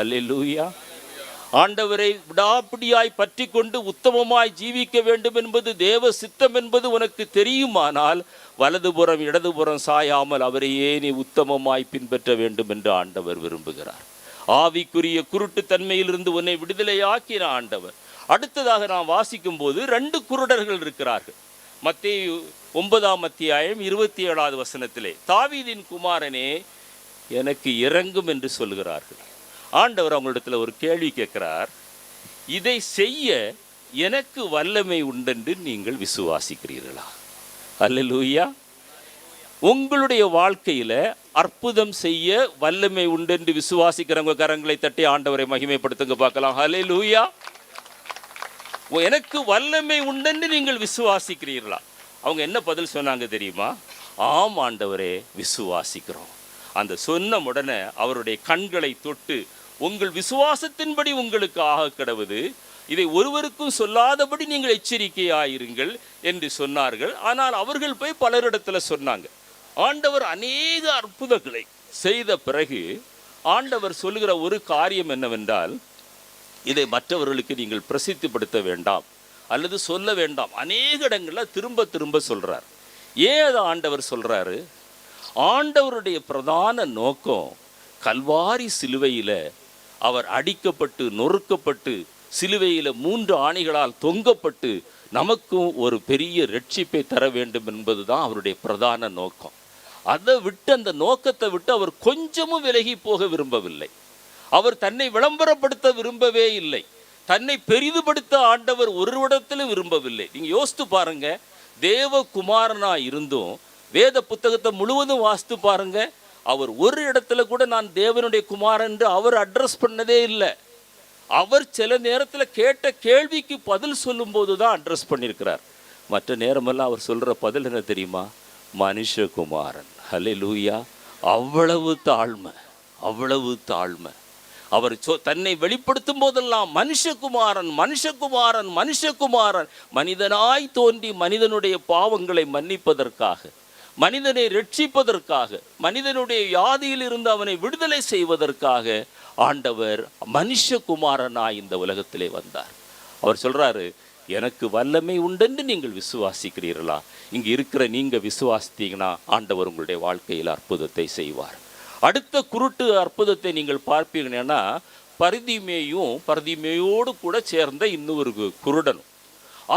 அல்லேலூயா! ஆண்டவரை விடாப்பிடியாய் பற்றி கொண்டு உத்தமமாய் ஜீவிக்க வேண்டும் என்பது தேவ சித்தம் என்பது உனக்கு தெரியுமானால், வலதுபுறம் இடதுபுறம் சாயாமல் அவரையே நீ உத்தமமாய் பின்பற்ற வேண்டும் என்று ஆண்டவர் விரும்புகிறார். ஆவிக்குரிய குருட்டு தன்மையிலிருந்து உன்னை விடுதலையாக்கின ஆண்டவர். அடுத்ததாக நாம் வாசிக்கும் போது 2 குருடர்கள் இருக்கிறார்கள். மத்தேயு 9ஆம் அத்தியாயம் 27வது வசனத்திலே, தாவீதின் குமாரனே எனக்கு இரங்கும் என்று சொல்கிறார்கள். ஆண்டவர் அவங்களிடத்தில் ஒரு கேள்வி கேட்கிறார், இதை செய்ய எனக்கு வல்லமை உண்டென்று நீங்கள் விசுவாசிக்கிறீர்களா? அல்லேலூயா! உங்களுடைய வாழ்க்கையில அற்புதம் செய்ய வல்லமை உண்டென்று விசுவாசிக்கிறவங்க கரங்களை தட்டி ஆண்டவரை மகிமைப்படுத்துங்க பார்க்கலாம். அல்லேலூயா! எனக்கு வல்லமை உண்டென்று நீங்கள் விசுவாசிக்கிறீர்களா? அவங்க என்ன பதில் சொன்னாங்க தெரியுமா? ஆம் ஆண்டவரே, விசுவாசிக்கிறோம். அந்த சொன்ன உடனே அவருடைய கண்களை தொட்டு, உங்கள் விசுவாசத்தின்படி உங்களுக்கு ஆக கடவுது, இதை ஒருவருக்கும் சொல்லாதபடி நீங்கள் எச்சரிக்கையாயிருங்கள் என்று சொன்னார்கள். ஆனால் அவர்கள் போய் பலரிடத்துல சொன்னாங்க. ஆண்டவர் அநேக அற்புதங்களை செய்த பிறகு ஆண்டவர் சொல்லுகிற ஒரு காரியம் என்னவென்றால், இதை மற்றவர்களுக்கு நீங்கள் பிரசித்திப்படுத்த வேண்டாம் அல்லது சொல்ல வேண்டாம். அநேக இடங்களில் திரும்ப திரும்ப சொல்றார். ஏன் அதை ஆண்டவர் சொல்றாரு? ஆண்டவருடைய பிரதான நோக்கம் கல்வாரி சிலுவையில் அவர் அடிக்கப்பட்டு நொறுக்கப்பட்டு சிலுவையில் 3 ஆணிகளால் தொங்கப்பட்டு நமக்கும் ஒரு பெரிய ரட்சிப்பை தர வேண்டும் என்பதுதான் அவருடைய பிரதான நோக்கம். அதை விட்டு, அந்த நோக்கத்தை விட்டு அவர் கொஞ்சமும் விலகி போக விரும்பவில்லை. அவர் தன்னை விளம்பரப்படுத்த விரும்பவே இல்லை. தன்னை பெரிதுபடுத்த ஆண்டவர் ஒரு இடத்திலும் விரும்பவில்லை. நீங்க யோசித்து பாருங்க, தேவகுமாரனா இருந்தும் வேத புத்தகத்தை முழுவதும் வாசித்து பாருங்க, அவர் ஒரு இடத்துல கூட நான் தேவனுடைய குமாரன் என்று அவர் அட்ரஸ் பண்ணதே இல்லை. அவர் சில நேரத்தில் கேட்ட கேள்விக்கு பதில் சொல்லும் போது தான் அட்ரஸ் பண்ணியிருக்கிறார். மற்ற நேரமெல்லாம் அவர் சொல்ற பதில் என்ன தெரியுமா? மனுஷகுமாரன். ஹல்லேலூயா! அவ்வளவு தாழ்மை, அவ்வளவு தாழ்மை. அவர் தன்னை வெளிப்படுத்தும் போதெல்லாம் மனுஷகுமாரன், மனுஷகுமாரன், மனுஷகுமாரன். மனிதனாய் தோன்றி மனிதனுடைய பாவங்களை மன்னிப்பதற்காக, மனிதனை ரட்சிப்பதற்காக, மனிதனுடைய வியாதியில் இருந்து அவனை விடுதலை செய்வதற்காக ஆண்டவர் மனுஷகுமாரனாய் இந்த உலகத்திலே வந்தார். அவர் சொல்றாரு, எனக்கு வல்லமை உண்டென்று நீங்கள் விசுவாசிக்கிறீர்களா? இங்கே இருக்கிற நீங்க விசுவாசித்தீங்கன்னா ஆண்டவர் உங்களுடைய வாழ்க்கையில் அற்புதத்தை செய்வார். அடுத்த குருட்டு அற்புதத்தை நீங்கள் பார்ப்பீங்கன்னா, பரிதிமேயோடு கூட சேர்ந்த இன்னொரு குருடனும்.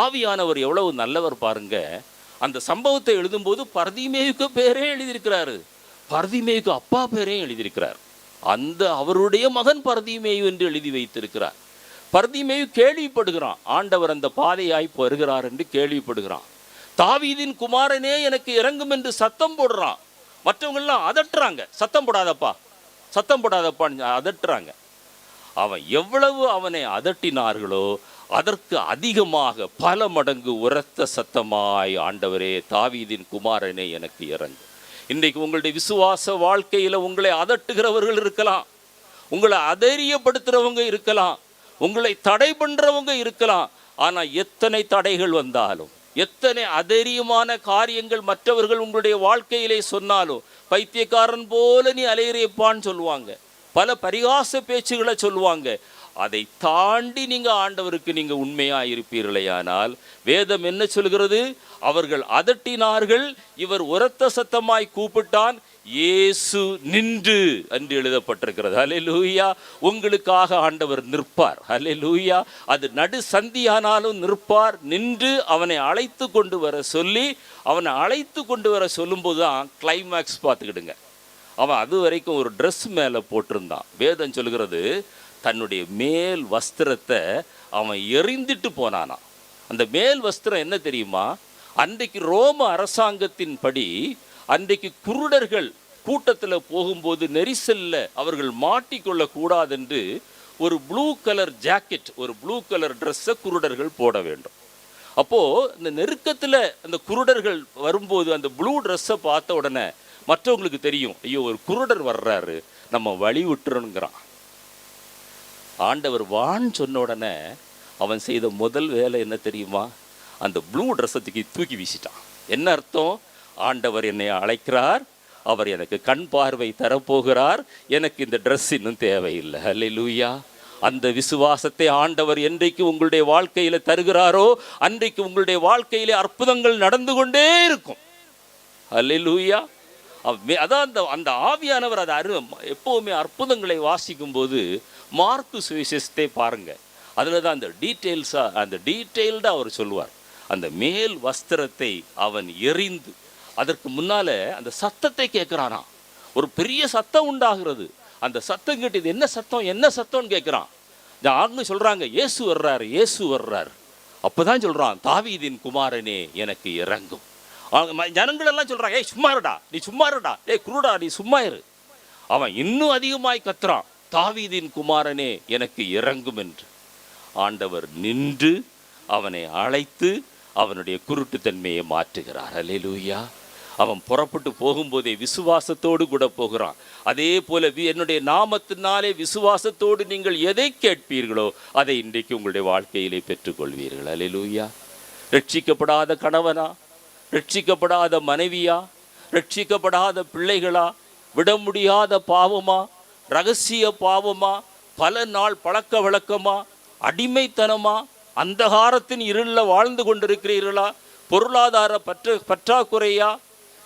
ஆவியானவர் எவ்வளவு நல்லவர் பாருங்க. அந்த சம்பவத்தை எழுதும்போது பரிதிமேயுக்கு பேரே எழுதியிருக்கிறாரு, பரிதிமேயுக்கு அப்பா பேரையும் எழுதியிருக்கிறார். அந்த அவருடைய மகன் பரிதிமேயு என்று எழுதி வைத்திருக்கிறார். பரிதிமேயு கேள்விப்படுகிறான், ஆண்டவர் அந்த பாதையாய் வருகிறார் என்று கேள்விப்படுகிறான். தாவீதின் குமாரனே எனக்கு இறங்கும் என்று சத்தம் போடுறான். மற்றவங்கெல்லாம் அதட்டுறாங்க, சத்தம் போடாதப்பா, சத்தம் போடாதப்பான்னு அதட்டுறாங்க. அவன் எவ்வளவு அவனை அதட்டினார்களோ அதற்கு அதிகமாக பல மடங்கு உரத்த சத்தமாய், ஆண்டவரே தாவீதின் குமாரனே எனக்கு இறங்கு. இன்றைக்கு உங்களுடைய விசுவாச வாழ்க்கையில் உங்களை அதட்டுகிறவர்கள் இருக்கலாம், உங்களை அதைரியப்படுத்துகிறவங்க இருக்கலாம், உங்களை தடை பண்ணுறவங்க இருக்கலாம். ஆனால் எத்தனை தடைகள் வந்தாலும், எத்தனை அதைரியமான காரியங்கள் மற்றவர்கள் உங்களுடைய வாழ்க்கையிலே சொன்னாலும், பைத்தியக்காரன் போல நீ அலையிறியப்பான்னு சொல்லுவாங்க, பல பரிகாச பேச்சுகளை சொல்லுவாங்க. அதை தாண்டி நீங்கள் ஆண்டவருக்கு நீங்கள் உண்மையாக இருப்பீர்களேயானால், வேதம் என்ன சொல்கிறது? அவர்கள் அதட்டினார்கள், இவர் உரத்த சத்தமாய் கூப்பிட்டான், இயேசு நின்று என்று எழுதப்பட்டிருக்கிறது. ஹல்லேலூயா! உங்களுக்காக ஆண்டவர் நிற்பார். ஹல்லேலூயா! அது நடு சந்தியானாலும் நிற்பார். நின்று அவனை அழைத்து கொண்டு வர சொல்லி, அவனை அழைத்து கொண்டு வர சொல்லும்போது தான் கிளைமேக்ஸ் பார்த்துக்கிடுங்க. அவன் அது வரைக்கும் ஒரு ட்ரெஸ் மேலே போட்டிருந்தான். வேதம் சொல்கிறது, தன்னுடைய மேல் வஸ்திரத்தை அவன் எறிந்துட்டு போனானா. அந்த மேல் வஸ்திரம் என்ன தெரியுமா? அன்றைக்கு ரோம அரசாங்கத்தின் படி அன்றைக்கு குருடர்கள் கூட்டத்தில் போகும்போது நெரிசலில் அவர்கள் மாட்டிக்கொள்ள கூடாதென்று ஒரு ப்ளூ கலர் ஜாக்கெட், ஒரு ப்ளூ கலர் ட்ரெஸ்ஸை குருடர்கள் போட வேண்டும். அப்போது இந்த நெருக்கத்தில் அந்த குருடர்கள் வரும்போது அந்த ப்ளூ ட்ரெஸ்ஸை பார்த்த உடனே மற்றவங்களுக்கு தெரியும், ஐயோ ஒரு குருடர் வர்றாரு, நம்ம வழி விட்டுறோங்கிறான். ஆண்டவர் வான்னு சொன்ன உடனே அவன் செய்த முதல் வேலை என்ன தெரியுமா? அந்த ப்ளூ ட்ரெஸ்ஸை தூக்கி வீசிட்டான். என்ன அர்த்தம்? ஆண்டவர் என்னை அழைக்கிறார், அவர் எனக்கு கண் பார்வை தரப்போகிறார், எனக்கு இந்த ட்ரெஸ் இன்னும் தேவையில்லை. ஹல்லேலூயா! அந்த விசுவாசத்தை ஆண்டவர் என்றைக்கு உங்களுடைய வாழ்க்கையில் தருகிறாரோ அன்றைக்கு உங்களுடைய வாழ்க்கையிலே அற்புதங்கள் நடந்து கொண்டே இருக்கும். ஹல்லேலூயா! அதான் அந்த ஆவியானவர் அதை எப்போவுமே அற்புதங்களை வாசிக்கும் போது மார்க்கு சுவிசேஷத்தை பாருங்க, அதில் தான் அந்த டீட்டெயில்டாக அவர் சொல்லுவார். அந்த மேல் வஸ்திரத்தை அவன் எறிந்து, அதற்கு முன்னால அந்த சத்தத்தை கேட்குறானா, ஒரு பெரிய சத்தம் உண்டாகிறது. அந்த சத்தம் கேட்டு இது என்ன சத்தம், என்ன சத்தம்னு கேட்குறான். ஆளுங்க சொல்கிறாங்க, இயேசு வர்றாரு, இயேசு வர்றாரு. அப்போ தான் சொல்கிறான், தாவீதின் குமாரனே எனக்கு இறங்கும். ஜனங்களெல்லாம் சொல்கிறாங்க, ஏய் சும்மாருடா, நீ சும்மாருடா, ஏய் குருடா நீ சும்மா இரு. அவன் இன்னும் அதிகமாய் கத்துறான், தாவீதின் குமாரனே எனக்கு இறங்கும் என்று. ஆண்டவர் நின்று அவனை அழைத்து அவனுடைய குருட்டுத்தன்மையை மாற்றுகிறார். அல்லேலூயா! அவன் புறப்பட்டு போகும்போதே விசுவாசத்தோடு கூட போகிறான். அதே போல என்னுடைய நாமத்தினாலே விசுவாசத்தோடு நீங்கள் எதை கேட்பீர்களோ அதை இன்றைக்கு உங்களுடைய வாழ்க்கையிலே பெற்றுக்கொள்வீர்கள். அல்லேலூயா! ரட்சிக்கப்படாத கணவனா, ரட்சிக்கப்படாத மனைவியா, ரட்சிக்கப்படாத பிள்ளைகளா, விட முடியாத பாவமா, ரகசிய பாவமா, பல நாள் பழக்க வழக்கமா, அடிமைத்தனமா, அந்தகாரத்தின் இருளில் வாழ்ந்து கொண்டிருக்கிறீர்களா? பொருளாதார பற்றாக்குறையா?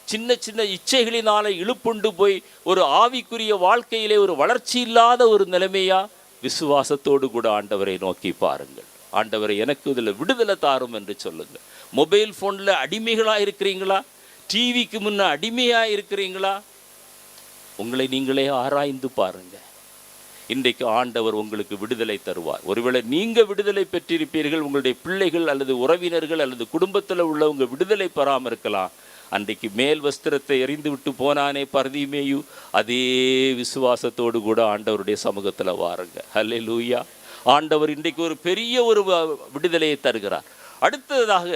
சின்ன சின்ன இச்சைகளினால இழுப்புண்டு போய் ஒரு ஆவிக்குரிய வாழ்க்கையிலே ஒரு வளர்ச்சி இல்லாத ஒரு நிலைமையா? விசுவாசத்தோடு கூட ஆண்டவரை நோக்கி பாருங்கள். ஆண்டவரை எனக்கு இதில் விடுதலை தாரும் என்று சொல்லுங்கள். மொபைல் ஃபோனில் அடிமைகளாக இருக்கிறீங்களா? டிவிக்கு முன்ன அடிமையாக இருக்கிறீங்களா? உங்களை நீங்களே ஆராய்ந்து பாருங்க. இன்றைக்கு ஆண்டவர் உங்களுக்கு விடுதலை தருவார். ஒருவேளை நீங்கள் விடுதலை பெற்றிருப்பீர்கள், உங்களுடைய பிள்ளைகள் அல்லது உறவினர்கள் அல்லது குடும்பத்தில் உள்ளவங்க விடுதலை பெறாமல் இருக்கலாம். அன்றைக்கு மேல் வஸ்திரத்தை எறிந்து விட்டு போனானே பர்தீமேயு, அதே விசுவாசத்தோடு கூட ஆண்டவருடைய சமூகத்தில் வாருங்க. ஹல்லேலூயா. ஆண்டவர் இன்றைக்கு ஒரு பெரிய ஒரு விடுதலையை தருகிறார். அடுத்ததாக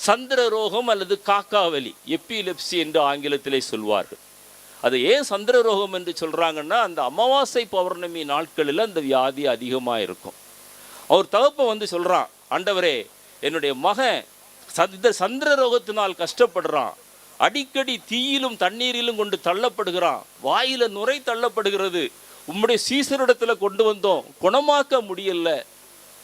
சந்திர ரோகம் அல்லது காக்காவலி, எப்பிலெப்சி என்று ஆங்கிலத்திலே சொல்வார்கள். அது ஏன் சந்திர ரோகம் என்று சொல்கிறாங்கன்னா, அந்த அமாவாசை பௌர்ணமி நாட்களில் அந்த வியாதி அதிகமாக இருக்கும். அவர் தகப்பன் சொல்கிறான், ஆண்டவரே என்னுடைய மகன் சந்திர ரோகத்தினால் கஷ்டப்படுறான், அடிக்கடி தீயிலும் தண்ணீரிலும் கொண்டு தள்ளப்படுகிறான், வாயில நுரை தள்ளப்படுகிறது, உம்முடைய சீசரிடத்தில் கொண்டு வந்தோம், குணமாக்க முடியல.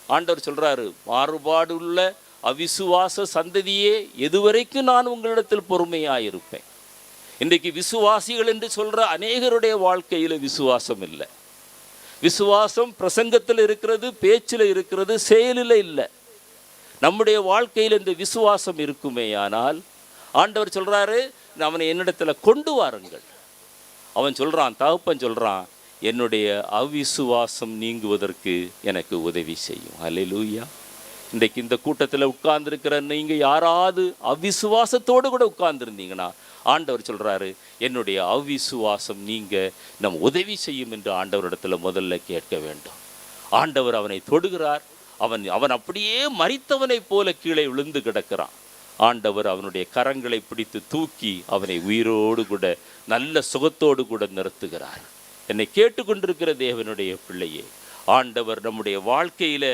ஆண்டவர் சொல்றாரு, மாறுபாடு உள்ள அவிசுவாச சந்ததியே, எதுவரைக்கும் நான் உங்களிடத்தில் பொறுமையாயிருப்பேன். இன்றைக்கு விசுவாசிகள் என்று சொல்ற அநேகருடைய வாழ்க்கையில் விசுவாசம் இல்லை. விசுவாசம் பிரசங்கத்தில் இருக்கிறது, பேச்சில் இருக்கிறது, செயலில் இல்லை. நம்முடைய வாழ்க்கையில் இந்த விசுவாசம் இருக்குமே ஆனால் ஆண்டவர் சொல்றாரு, அவனை என்னிடத்துல கொண்டு வாருங்கள். அவன் சொல்றான், தகப்பன் சொல்றான், என்னுடைய அவிசுவாசம் நீங்குவதற்கு எனக்கு உதவி செய்யும். அல்லேலூயா. இன்றைக்கு இந்த கூட்டத்தில் உட்கார்ந்துருக்கிற நீங்கள் யாராவது அவிசுவாசத்தோடு கூட உட்கார்ந்துருந்தீங்கன்னா ஆண்டவர் சொல்கிறாரு, என்னுடைய அவிசுவாசம் நீங்கள் நம் உதவி செய்யும் என்று ஆண்டவரிடத்தில் முதல்ல கேட்க வேண்டும். ஆண்டவர் அவனை தொடுகிறார். அவன் அப்படியே மரித்தவனைப் போல கீழே விழுந்து கிடக்கிறான். ஆண்டவர் அவனுடைய கரங்களை பிடித்து தூக்கி அவனை உயிரோடு கூட நல்ல சுகத்தோடு கூட நிறுத்துகிறார். என்னை கேட்டுக்கொண்டிருக்கிற தேவனுடைய பிள்ளையே, ஆண்டவர் நம்முடைய வாழ்க்கையில்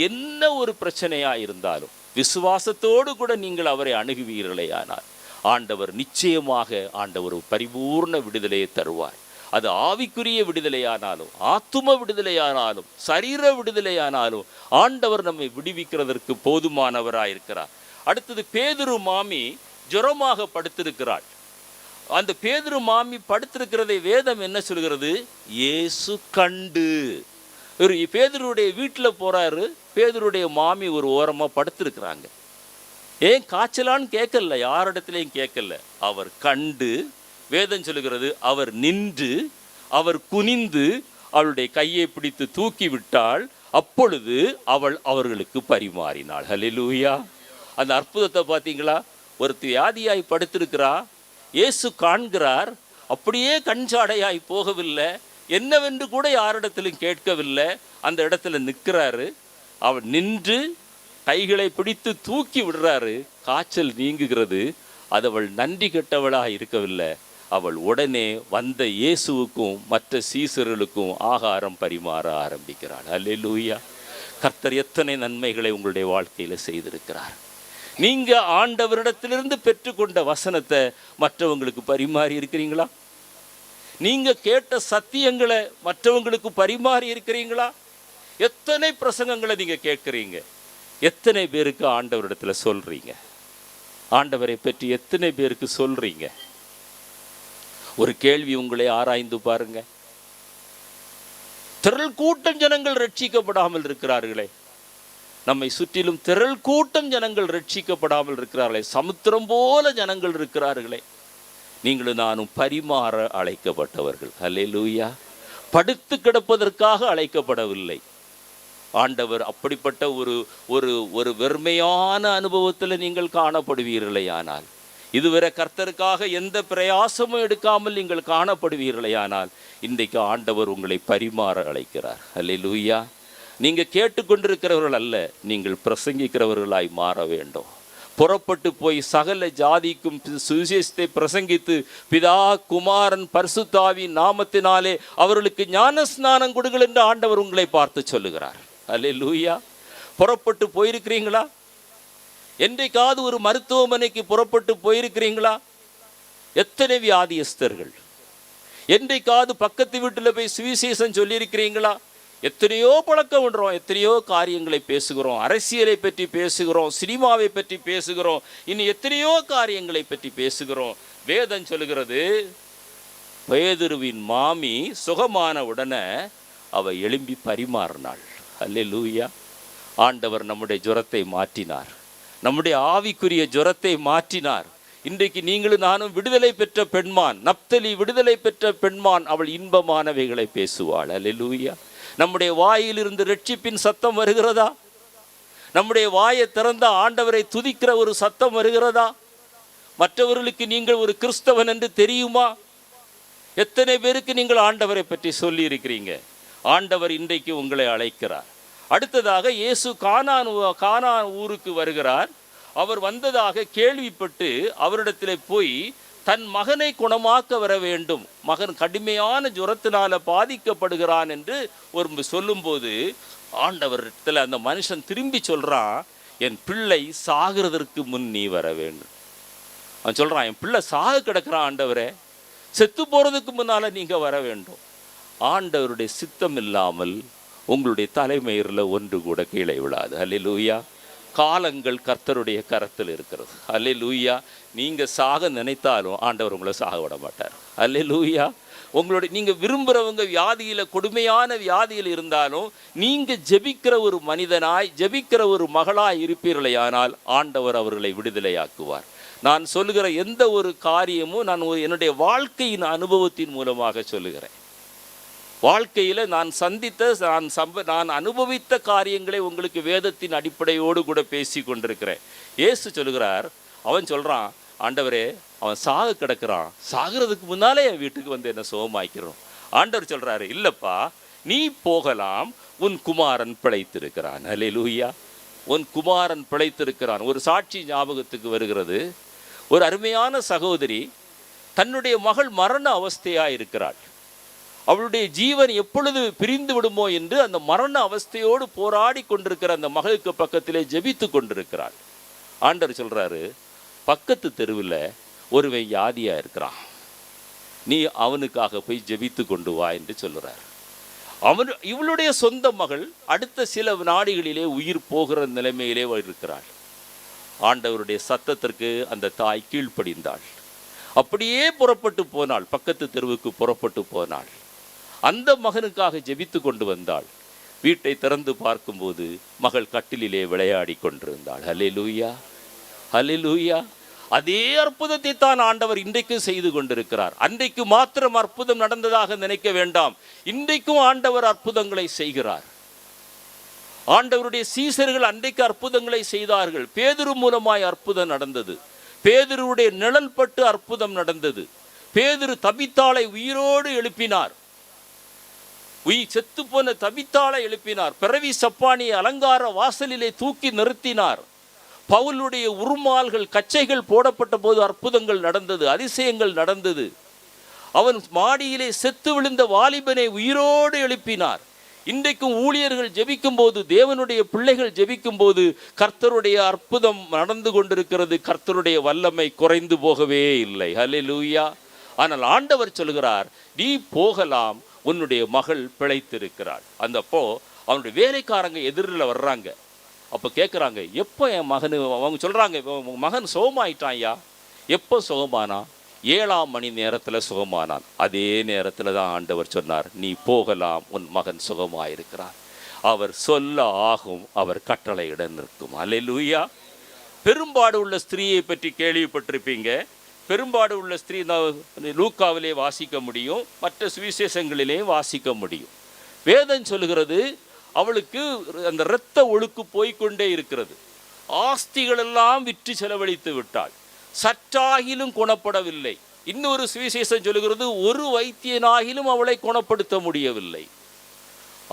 என்ன ஒரு பிரச்சனையாக இருந்தாலும் விசுவாசத்தோடு கூட நீங்கள் அவரை அணுகுவீர்களே ஆனால் ஆண்டவர் நிச்சயமாக ஆண்டவர் பரிபூர்ண விடுதலையை தருவார். அது ஆவிக்குரிய விடுதலையானாலும் ஆத்தும விடுதலையானாலும் சரீர விடுதலையானாலும் ஆண்டவர் நம்மை விடுவிக்கிறதற்கு போதுமானவராயிருக்கிறார். அடுத்தது, பேதுரு மாமி ஜுரமாக படுத்திருக்கிறாள். அந்த பேதுரு மாமி படுத்திருக்கிறதை வேதம் என்ன சொல்கிறது? இயேசு கண்டு. பேதுருடைய வீட்டில் போறாரு, பேதுருடைய மாமி ஒரு ஓரமாக படுத்திருக்கிறாங்க. ஏன் காய்ச்சலான்னு கேட்கல, யாரிடத்துலையும் கேட்கல. அவர் கண்டு, வேதம் சொல்லுகிறது, அவர் நின்று அவர் குனிந்து அவளுடைய கையை பிடித்து தூக்கி விட்டாள். அப்பொழுது அவள் அவர்களுக்கு பரிமாறினாள். ஹல்லேலூயா. அந்த அற்புதத்தை பார்த்தீங்களா? ஒரு வியாதியாய் படுத்திருக்கிறா, இயேசு காண்கிறார், அப்படியே கஞ்சாடையாய் போகவில்லை, என்னவென்று கூட யாரிடத்திலும் கேட்கவில்லை, அந்த இடத்துல நிற்கிறாரு. அவள் நின்று கைகளை பிடித்து தூக்கி விடுறாரு, காய்ச்சல் நீங்குகிறது. அது அவள் நன்றி கெட்டவளாக இருக்கவில்லை, அவள் உடனே வந்த இயேசுவுக்கும் மற்ற சீசர்களுக்கும் ஆகாரம் பரிமாற ஆரம்பிக்கிறாள். அல்லேலூயா. கர்த்தர் எத்தனை நன்மைகளை உங்களுடைய வாழ்க்கையில் செய்திருக்கிறார். நீங்கள் ஆண்டவரிடத்திலிருந்து பெற்றுக்கொண்ட வசனத்தை மற்றவங்களுக்கு பரிமாறி இருக்கிறீங்களா? நீங்கள் கேட்ட சத்தியங்களை மற்றவங்களுக்கு பரிமாறி இருக்கிறீங்களா? எத்தனை பிரசங்கங்களை நீங்கள் கேட்குறீங்க? எத்தனை பேருக்கு ஆண்டவரிடத்தில் சொல்கிறீங்க? ஆண்டவரை பற்றி எத்தனை பேருக்கு சொல்கிறீங்க? ஒரு கேள்வி உங்களை ஆராய்ந்து பாருங்க. திரள் கூட்டம் ஜனங்கள் ரட்சிக்கப்படாமல் இருக்கிறார்களே, நம்மை சுற்றிலும் திரள் கூட்டம் ஜனங்கள் ரட்சிக்கப்படாமல் இருக்கிறார்களே, சமுத்திரம் போல ஜனங்கள் இருக்கிறார்களே. நீங்களும் நானும் பரிமாற அழைக்கப்பட்டவர்கள். அல்லேலூயா. படுத்து கிடப்பதற்காக அழைக்கப்படவில்லை. ஆண்டவர் அப்படிப்பட்ட ஒரு வெறுமையான அனுபவத்தில் நீங்கள் காணப்படுவீர்களே ஆனால், இதுவரை கர்த்தருக்காக எந்த பிரயாசமும் எடுக்காமல் நீங்கள் காணப்படுவீர்களே ஆனால், இன்றைக்கு ஆண்டவர் உங்களை பரிமாற அழைக்கிறார். அல்லேலூயா. நீங்கள் கேட்டுக்கொண்டிருக்கிறவர்கள் அல்ல, நீங்கள் பிரசங்கிக்கிறவர்களாய் மாற வேண்டும். புறப்பட்டு போய் சகல ஜாதிக்கும் சுவிசேஷத்தை பிரசங்கித்து பிதா குமாரன் பரிசுத்தாவின் நாமத்தினாலே அவர்களுக்கு ஞான ஸ்நானம் கொடுங்கள் என்று ஆண்டவர் உங்களை பார்த்து சொல்லுகிறார். அல்லேலூயா. புறப்பட்டு போயிருக்கிறீங்களா? என்றைக்காவது ஒரு மருத்துவமனைக்கு புறப்பட்டு போயிருக்கிறீங்களா? எத்தனை வியாதியஸ்தர்கள், என்றைக்காவது பக்கத்து வீட்டில் போய் சுவிசேஷம் சொல்லியிருக்கிறீங்களா? எத்தனையோ பழக்கம் விடுறோம், எத்தனையோ காரியங்களை பேசுகிறோம், அரசியலை பற்றி பேசுகிறோம், சினிமாவை பற்றி பேசுகிறோம், இன்னும் எத்தனையோ காரியங்களை பற்றி பேசுகிறோம். வேதம் சொல்லுகிறது, பேதுருவின் மாமி சுகமான உடனே அவ எழும்பி பரிமாறினாள். அல்லேலூயா. ஆண்டவர் நம்முடைய ஜுரத்தை மாற்றினார், நம்முடைய ஆவிக்குரிய ஜுரத்தை மாற்றினார். இன்றைக்கு நீங்களும் நானும் விடுதலை பெற்ற பெண்மான், நப்தலி விடுதலை பெற்ற பெண்மான், அவள் இன்பமானவைகளை பேசுவாள். அல்லேலூயா. நம்முடைய வாயிலிருந்து ரட்சிப்பின் சத்தம் வருகிறதா? நம்முடைய வாயை திறந்த ஆண்டவரை துதிக்கிற ஒரு சத்தம் வருகிறதா? மற்றவர்களுக்கு நீங்கள் ஒரு கிறிஸ்தவன் என்று தெரியுமா? எத்தனை பேருக்கு நீங்கள் ஆண்டவரை பற்றி சொல்லி இருக்கிறீங்க? ஆண்டவர் இன்றைக்கு உங்களை அழைக்கிறார். அடுத்ததாக இயேசு கானான் ஊருக்கு வருகிறார். அவர் வந்ததாக கேள்விப்பட்டு அவரிடத்தில் போய் தன் மகனை குணமாக்க வர வேண்டும், மகன் கடுமையான ஜுரத்தினால பாதிக்கப்படுகிறான் என்று ஒரு சொல்லும்போது ஆண்டவரிடத்தில் அந்த மனுஷன் திரும்பி சொல்றான், என் பிள்ளை சாகிறதற்கு முன் நீ வர வேண்டும். அவன் சொல்றான், என் பிள்ளை சாக கிடக்கிறான் ஆண்டவரே, செத்து போறதுக்கு முன்னால நீங்க வர வேண்டும். ஆண்டவருடைய சித்தம் இல்லாமல் உங்களுடைய தலைமயிரில் ஒன்று கூட கீழே விடாது. அல்லேலூயா. காலங்கள் கர்த்தருடைய கரத்தில் இருக்கிறது. அல்லேலூயா. நீங்க சாக நினைத்தாலும் ஆண்டவர் உங்களை சாக விட மாட்டார். அல்லேலூயா. உங்களுடைய நீங்க விரும்புகிறவங்க வியாதியில, கொடுமையான வியாதியில் இருந்தாலும் நீங்க ஜெபிக்கிற ஒரு மனிதனாய், ஜெபிக்கிற ஒரு மகளாய் இருப்பீர்களே, ஆனால் ஆண்டவர் அவர்களை விடுதலையாக்குவார். நான் சொல்லுகிற எந்த ஒரு காரியமும் நான் என்னுடைய வாழ்க்கையின் அனுபவத்தின் மூலமாக சொல்லுகிறேன். வாழ்க்கையில் நான் சந்தித்த நான் அனுபவித்த காரியங்களை உங்களுக்கு வேதத்தின் அடிப்படையோடு கூட பேசி கொண்டிருக்கிறேன். இயேசு சொல்லுகிறார், அவன் சொல்கிறான், ஆண்டவரே அவன் சாக கிடக்கிறான், சாகிறதுக்கு முன்னாலே என் வீட்டுக்கு வந்து என்ன சுகமாக்கிறோம். ஆண்டவர் சொல்கிறாரு, இல்லைப்பா நீ போகலாம், உன் குமாரன் பிழைத்திருக்கிறான். அல்லேலூயா. உன் குமாரன் பிழைத்திருக்கிறான். ஒரு சாட்சி ஞாபகத்துக்கு வருகிறது. ஒரு அருமையான சகோதரி தன்னுடைய மகள் மரண அவஸ்தையாக இருக்கிறாள். அவளுடைய ஜீவன் எப்பொழுது பிரிந்து விடுமோ என்று அந்த மரண அவஸ்தையோடு போராடி கொண்டிருக்கிற அந்த மகளுக்கு பக்கத்திலே ஜெபித்து கொண்டிருக்கிறாள். ஆண்டவர் சொல்றாரு, பக்கத்து தெருவில் ஒருவன் வியாதியா இருக்கிறான், நீ அவனுக்காக போய் ஜெபித்து கொண்டு வா என்று சொல்லுறார். இவளுடைய சொந்த மகள் அடுத்த சில நாடிகளிலே உயிர் போகிற நிலைமையிலே இருக்கிறாள். ஆண்டவருடைய சத்தத்திற்கு அந்த தாய் கீழ்ப்படிந்தாள். அப்படியே புறப்பட்டு போனாள், பக்கத்து தெருவுக்கு புறப்பட்டு போனாள். அந்த மகனுக்காக ஜெபித்து கொண்டு வந்தாள். வீட்டை திறந்து பார்க்கும்போது மகள் கட்டிலே விளையாடி கொண்டிருந்தாள். அல்லேலூயா. அல்லேலூயா. அதே அற்புதத்தை தான் ஆண்டவர் இன்றைக்கு செய்து கொண்டிருக்கிறார். அன்றைக்கு மாத்திரம் அற்புதம் நடந்ததாக நினைக்க வேண்டாம், இன்றைக்கும் ஆண்டவர் அற்புதங்களை செய்கிறார். ஆண்டவருடைய சீசர்கள் அன்றைக்கு அற்புதங்களை செய்தார்கள். பேதுரு மூலமாய் அற்புதம் நடந்தது. பேதுருவுடைய நிழல் பட்டு அற்புதம் நடந்தது. பேதுரு தபித்தாளை உயிரோடு எழுப்பினார். செத்து போன தபித்தாளை எழுப்பினார். பிறவி சப்பானியை அலங்கார வாசலிலே தூக்கி நிறுத்தினார். பவுலுடைய உருமால்கள், கச்சைகள் போடப்பட்ட போது அற்புதங்கள் நடந்தது, அதிசயங்கள் நடந்தது. அவன் மாடியிலே செத்து விழுந்த வாலிபனை உயிரோடு எழுப்பினார். இன்றைக்கும் ஊழியர்கள் ஜெபிக்கும் போது, தேவனுடைய பிள்ளைகள் ஜெபிக்கும் போது கர்த்தருடைய அற்புதம் நடந்து கொண்டிருக்கிறது. கர்த்தருடைய வல்லமை குறைந்து போகவே இல்லை. அல்லேலூயா. ஆனால் ஆண்டவர் சொல்கிறார், நீ போகலாம், உன்னுடைய மகள் பிழைத்திருக்கிறாள். அப்போ அவனுடைய வேலைக்காரங்க எதிரில் வர்றாங்க. அப்போ கேட்குறாங்க, எப்போ என் மகனு? அவங்க சொல்கிறாங்க, மகன் சுகமாயிட்டான் ஐயா. எப்போ சுகமானா? 7ஆம் மணி நேரத்தில் சுகமானான். அதே நேரத்தில் தான் ஆண்டவர் சொன்னார், நீ போகலாம், உன் மகன் சுகமாயிருக்கிறார். அவர் சொல்ல ஆகும், அவர் கட்டளையிட நிற்கும். அல்லேலூயா. பெரும்பாடு உள்ள ஸ்திரீயை பற்றி கேள்விப்பட்டிருப்பீங்க. பெரும்பாடு உள்ள ஸ்திரீ லூக்காவிலே வாசிக்க முடியும், மற்ற சுவிசேஷங்களிலே வாசிக்க முடியும். வேதம் சொல்லுகிறது, அவளுக்கு அந்த இரத்த ஒழுக்கு போய்கொண்டே இருக்கிறது. ஆஸ்திகளெல்லாம் விற்று செலவழித்து விட்டாள், சற்றாகிலும் குணப்படவில்லை. இன்னொரு சுவிசேஷம் சொல்லுகிறது, ஒரு வைத்தியனாகிலும் அவளை குணப்படுத்த முடியவில்லை.